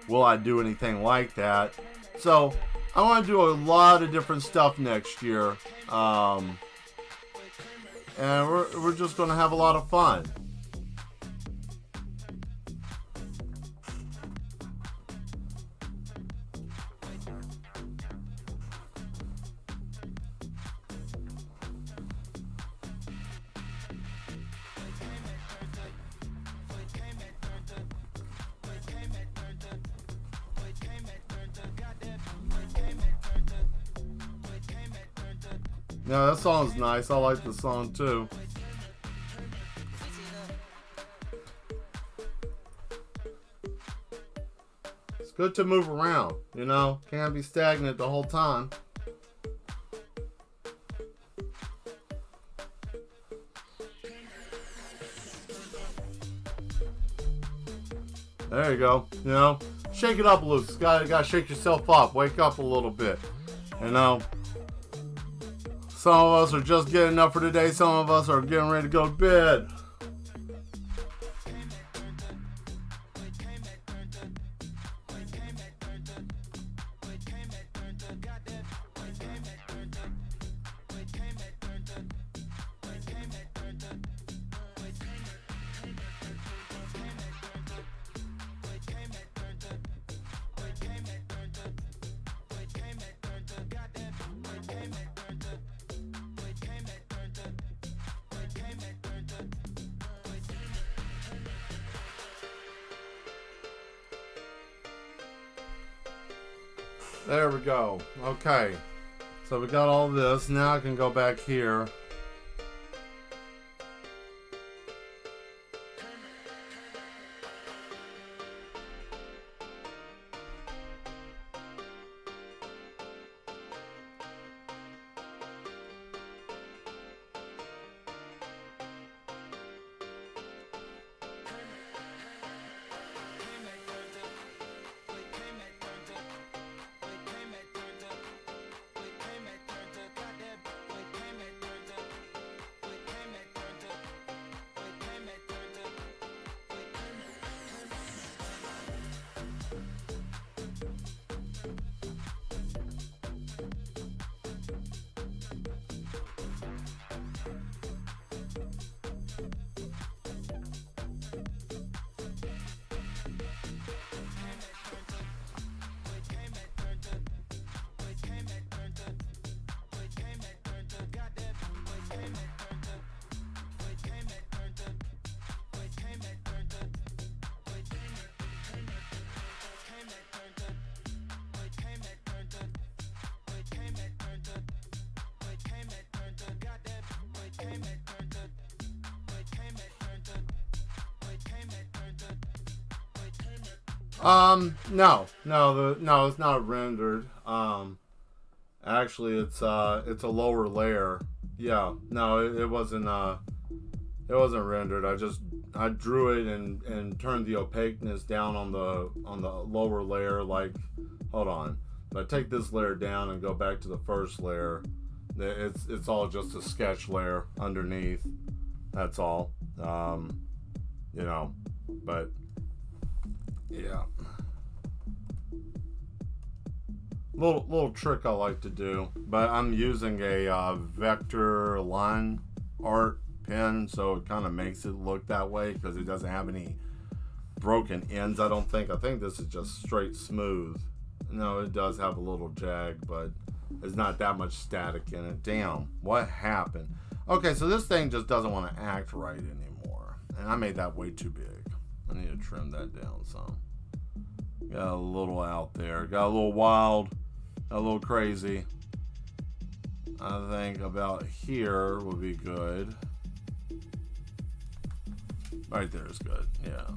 S1: will I do anything like that? So I want to do a lot of different stuff next year, and we're just going to have a lot of fun. Yeah, that song's nice. I like the song too. It's good to move around, Can't be stagnant the whole time. There you go. Shake it up a little. Gotta shake yourself up. Wake up a little bit. Some of us are just getting up for the day. Some of us are getting ready to go to bed. There we go. Okay. So we got all this. Now I can go back here. No, it's not rendered. Actually, it's a lower layer. Yeah, no, it wasn't rendered. I drew it and turned the opaqueness down on the lower layer. Like, hold on, if I take this layer down and go back to the first layer, it's all just a sketch layer underneath. That's all. But yeah. Little trick I like to do, but I'm using a vector line art pen, so it kind of makes it look that way because it doesn't have any broken ends. I think this is just straight smooth. No, it does have a little jag, but there's not that much static in it. Damn, what happened? Okay, so this thing just doesn't want to act right anymore, and I made that way too big. I need to trim that down some. Got a little out there, got a little wild, a little crazy. I think about here would be good. Right there is good, yeah.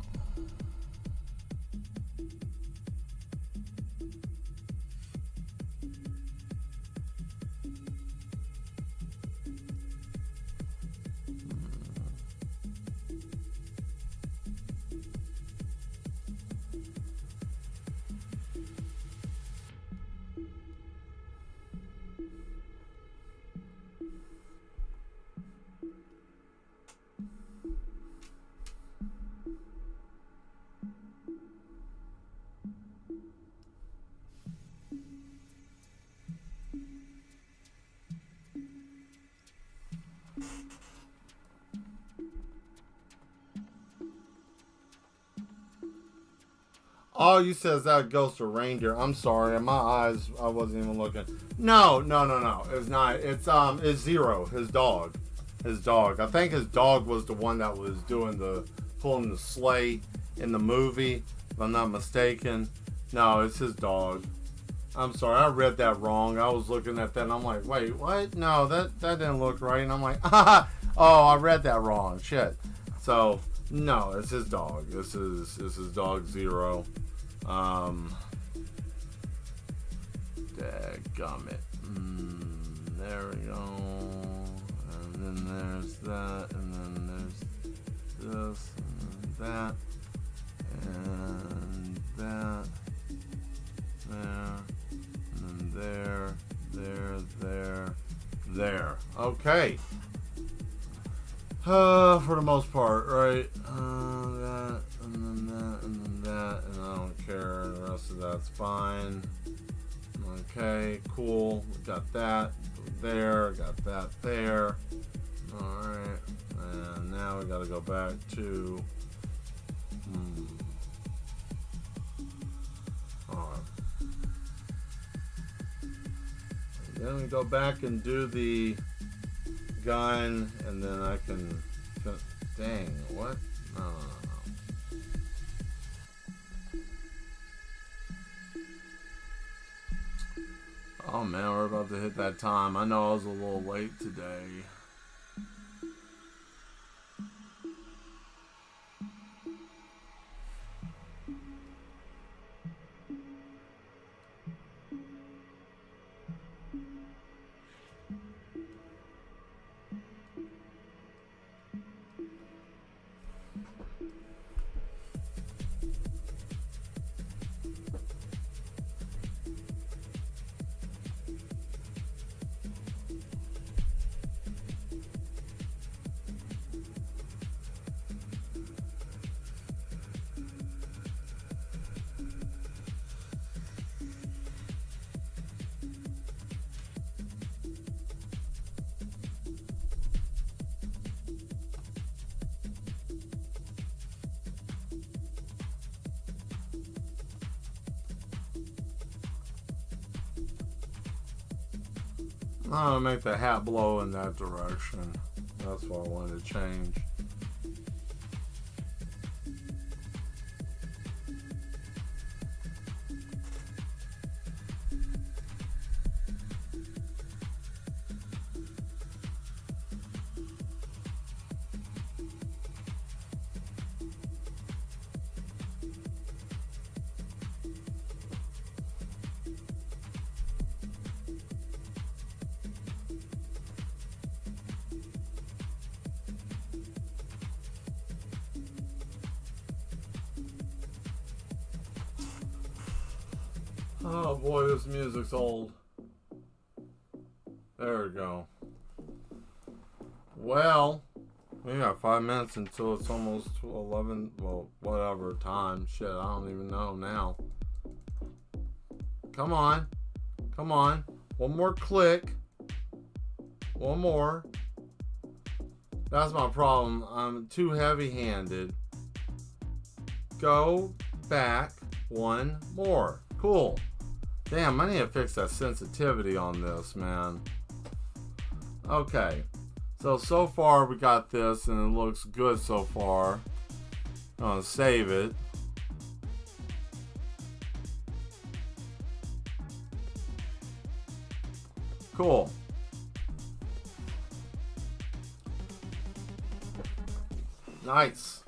S1: Oh, you says that ghost or reindeer. I'm sorry, my eyes, I wasn't even looking. No. It's not. It's Zero, his dog. His dog. I think his dog was the one that was pulling the sleigh in the movie, if I'm not mistaken. No, it's his dog. I'm sorry, I read that wrong. I was looking at that and I'm like, wait, what? No, that didn't look right. And I'm like, oh, I read that wrong. Shit. So, no, it's his dog. This is his dog Zero. Dadgummit. There we go. And then there's that, and then there's this, and that, and that, there, and then there. Okay. For the most part, right? That, and then that, and then that, and I don't care. The rest of that's fine. Okay, cool. We got that there, got that there. Alright. And now we gotta go back to Alright. Then we go back and do the gun, and then I can dang, what? No. Oh man, we're about to hit that time. I know I was a little late today. I'm gonna make the hat blow in that direction. That's what I wanted to change. Oh boy, this music's old. There we go. Well, we got 5 minutes until it's almost 11. Well, whatever time. Shit, I don't even know now. Come on. Come on. One more click. One more. That's my problem. I'm too heavy-handed. Go back one more. Cool. Damn, I need to fix that sensitivity on this, man. Okay. So far we got this and it looks good so far. I'm gonna save it. Cool. Nice.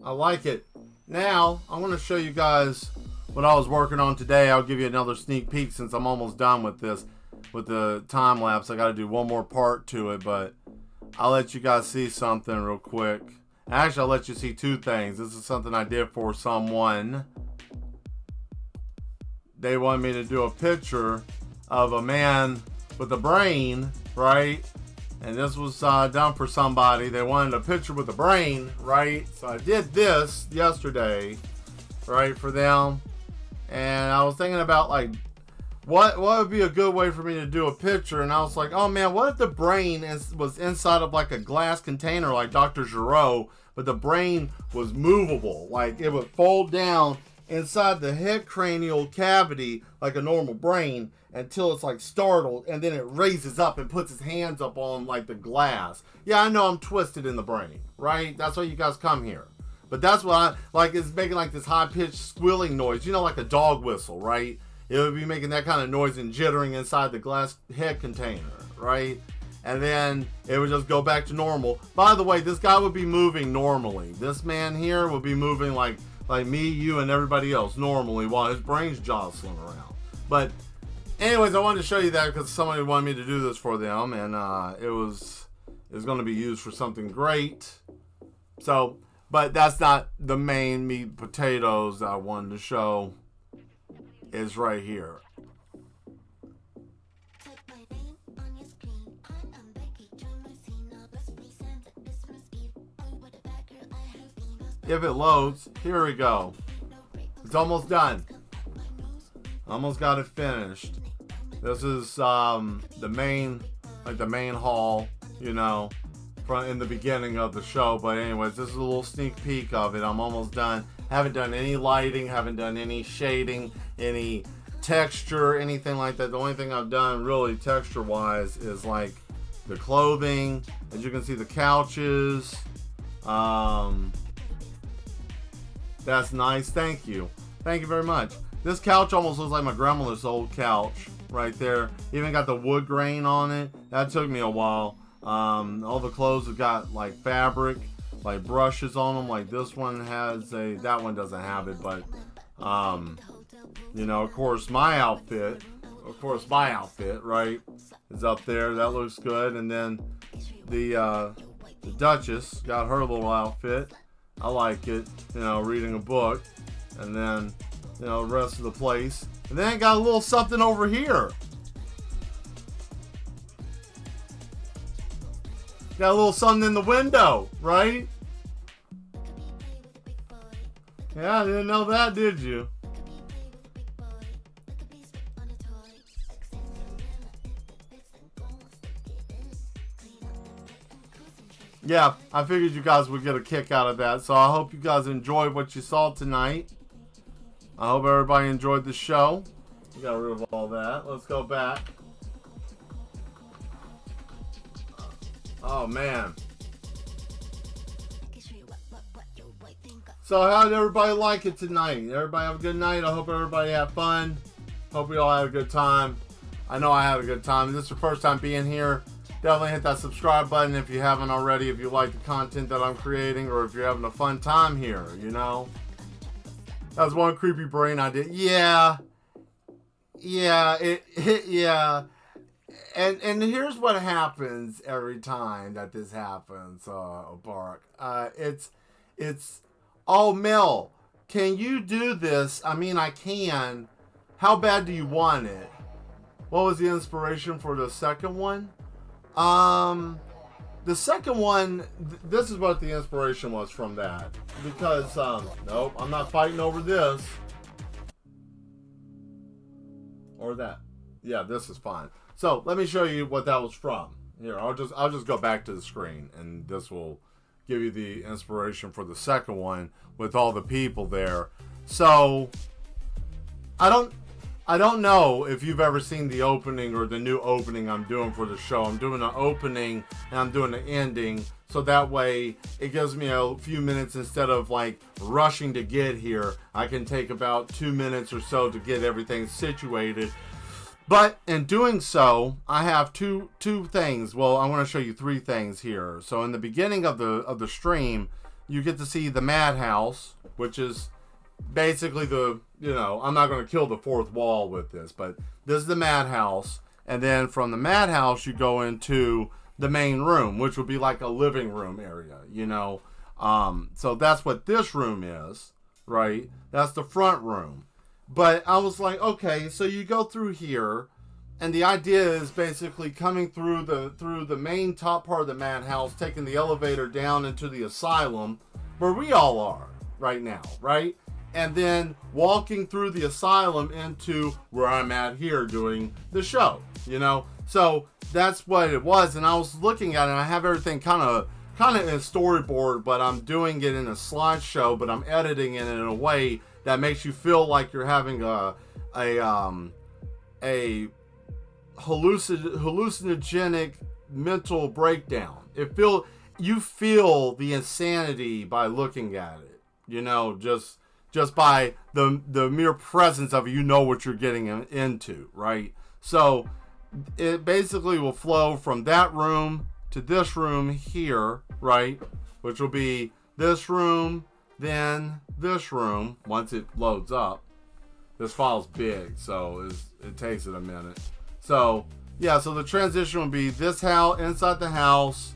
S1: I like it. Now, I want to show you guys what I was working on today. I'll give you another sneak peek since I'm almost done with this. With the time lapse, I got to do one more part to it, but I'll let you guys see something real quick. Actually, I'll let you see 2 things. This is something I did for someone. They wanted me to do a picture of a man with a brain, right? And this was done for somebody. They wanted a picture with a brain, right? So I did this yesterday, right, for them. And I was thinking about, like, what would be a good way for me to do a picture? And I was like, oh man, what if the brain was inside of like a glass container like Dr. Giraud, but the brain was movable? Like it would fold down inside the head cranial cavity like a normal brain until it's like startled, and then it raises up and puts its hands up on like the glass. Yeah, I know I'm twisted in the brain, right? That's why you guys come here. But that's what I like. It's making like this high-pitched squealing noise, you know, like a dog whistle, right? It would be making that kind of noise and jittering inside the glass head container, right? And then it would just go back to normal. By the way, this guy would be moving normally. This man here would be moving like me, you, and everybody else normally while his brain's jostling around. But anyways, I wanted to show you that because somebody wanted me to do this for them, and it was going to be used for something great. So, but that's not the main meat and potatoes that I wanted to show. Is right here. If it loads, here we go. It's almost done. Almost got it finished. This is the main hall, you know, from in the beginning of the show. But anyways, this is a little sneak peek of it. I'm almost done. Haven't done any lighting, haven't done any shading, any texture, anything like that. The only thing I've done really texture wise is like the clothing. As you can see, the couches. That's nice. Thank you very much. This couch almost looks like my grandmother's old couch right there. Even got the wood grain on it. That took me a while. All the clothes have got like fabric, like brushes on them. Like this one has that one doesn't have it, but you know, of course my outfit, right, is up there. That looks good. And then the Duchess got her little outfit. I like it, you know, reading a book. And then, you know, the rest of the place. And then got a little something over here. Got a little something in the window, right? Yeah, I didn't know that, did you? Yeah, I figured you guys would get a kick out of that. So I hope you guys enjoyed what you saw tonight. I hope everybody enjoyed the show. We got rid of all that. Let's go back. Oh, man. So how did everybody like it tonight? Everybody have a good night? I hope everybody had fun. Hope we all had a good time. I know I had a good time. If this is your first time being here, definitely hit that subscribe button if you haven't already, if you like the content that I'm creating, or if you're having a fun time here, you know. That was one creepy brain I did. Yeah. And here's what happens every time that this happens, Bark. It's, oh, Mel, can you do this? I mean, I can. how bad do you want it? What was the inspiration for the second one? The second one, this is what the inspiration was from that. Because, nope, I'm not fighting over this. Or that. Yeah, this is fine. So, let me show you what that was from. Here, I'll just go back to the screen, and this will give you the inspiration for the second one with all the people there. So, I don't know if you've ever seen the opening or the new opening I'm doing for the show. I'm doing an opening and I'm doing an ending, so that way it gives me a few minutes instead of like rushing to get here. I can take about 2 minutes or so to get everything situated. But in doing so, I have two things. Well, I want to show you 3 things here. So in the beginning of the stream, you get to see the madhouse, which is basically I'm not going to kill the fourth wall with this, but this is the madhouse. And then from the madhouse, you go into the main room, which would be like a living room area, So that's what this room is, right? That's the front room. But I was like, okay, so you go through here, and the idea is basically coming through the main top part of the madhouse, taking the elevator down into the asylum, where we all are right now, right? And then walking through the asylum into where I'm at here doing the show, So that's what it was, and I was looking at it, and I have everything kind of in a storyboard, but I'm doing it in a slideshow, but I'm editing it in a way that makes you feel like you're having a hallucinogenic mental breakdown. You feel the insanity by looking at it, just by the mere presence of it, what you're getting into, right? So it basically will flow from that room to this room here, right? Which will be this room, then this room, once it loads up. This file's big, so it takes it a minute. So, yeah, so the transition will be this house, inside the house,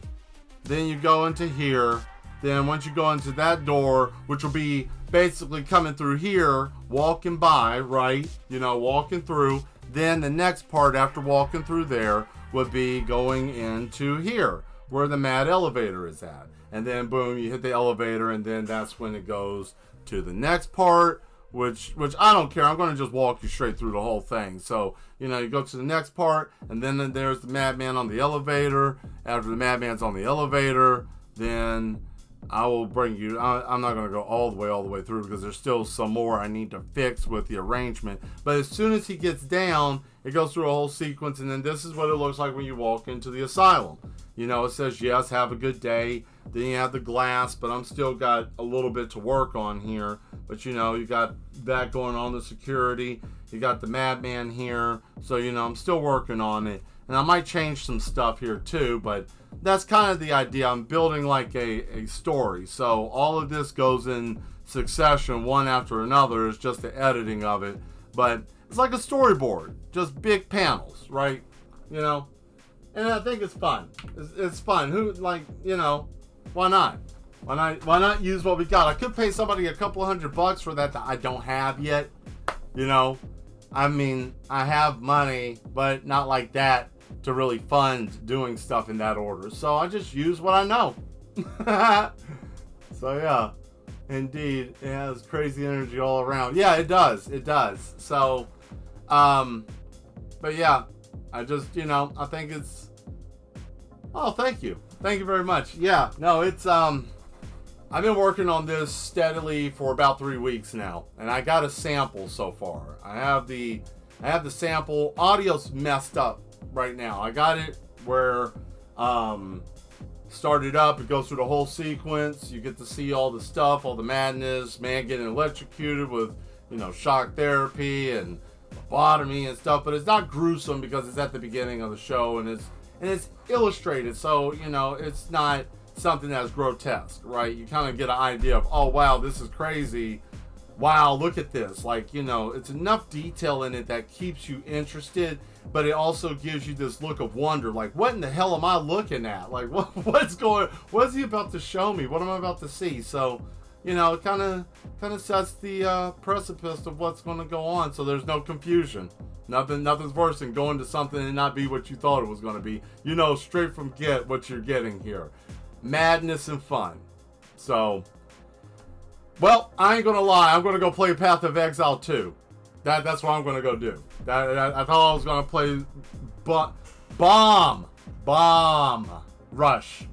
S1: then you go into here, then once you go into that door, which will be basically coming through here, walking by, right? Walking through, then the next part after walking through there would be going into here, where the mad elevator is at. And then boom, you hit the elevator, and then that's when it goes to the next part, which I don't care. I'm going to just walk you straight through the whole thing. So, you go to the next part, and then there's the madman on the elevator. After the madman's on the elevator, then I will bring you, I'm not going to go all the way through because there's still some more I need to fix with the arrangement. But as soon as he gets down, it goes through a whole sequence, and then this is what it looks like when you walk into the asylum. It says, yes, have a good day. Then you have the glass, but I'm still got a little bit to work on here. But, you got that going on, the security. You got the madman here. So, I'm still working on it. And I might change some stuff here too, but that's kind of the idea. I'm building like a story. So all of this goes in succession, one after another. It's just the editing of it. But it's like a storyboard, just big panels, right? And I think it's fun. It's fun. Why not? Why not use what we got? I could pay somebody a couple $100 for that I don't have yet. I mean, I have money, but not like that to really fund doing stuff in that order. So I just use what I know. So yeah, indeed, it has crazy energy all around. Yeah, it does. So, but yeah, I just, I think it's, oh, thank you very much. Yeah, no, it's, I've been working on this steadily for about 3 weeks now, and I got a sample so far. I have the sample. Audio's messed up right now. I got it where, started up, it goes through the whole sequence. You get to see all the stuff, all the madness, man getting electrocuted with, shock therapy and lobotomy and stuff, but it's not gruesome because it's at the beginning of the show, and it's illustrated, so it's not something that's grotesque, right? You kind of get an idea of, oh wow, this is crazy, wow, look at this, it's enough detail in it that keeps you interested, but it also gives you this look of wonder, like, what in the hell am I looking at? Like, what's he about to show me? What am I about to see? So, you know, it kind of sets the precipice of what's going to go on, so there's no confusion. Nothing's worse than going to something and not be what you thought it was going to be. You know straight from get what you're getting here. Madness and fun. So, well, I ain't going to lie. I'm going to go play Path of Exile 2. That's what I'm going to go do. I thought I was going to play Bomb Rush,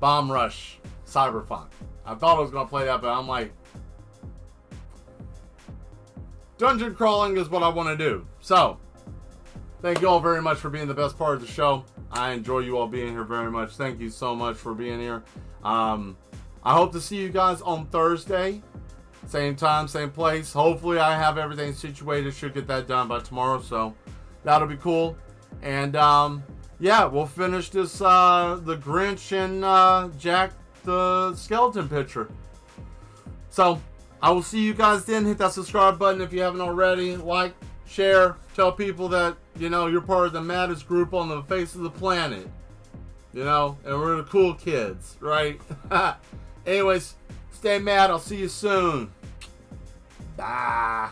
S1: Cyberpunk. I thought I was going to play that, but I'm like, dungeon crawling is what I want to do. So, thank you all very much for being the best part of the show. I enjoy you all being here very much. Thank you so much for being here. I hope to see you guys on Thursday. Same time, same place. Hopefully I have everything situated. Should get that done by tomorrow, so that'll be cool. And yeah, we'll finish this the Grinch and Jack the Skeleton picture. So I will see you guys then. Hit that subscribe button if you haven't already. Like, share, tell people that, you know, you're part of the maddest group on the face of the planet. You know, and we're the cool kids, right? Anyways, stay mad. I'll see you soon. Bye.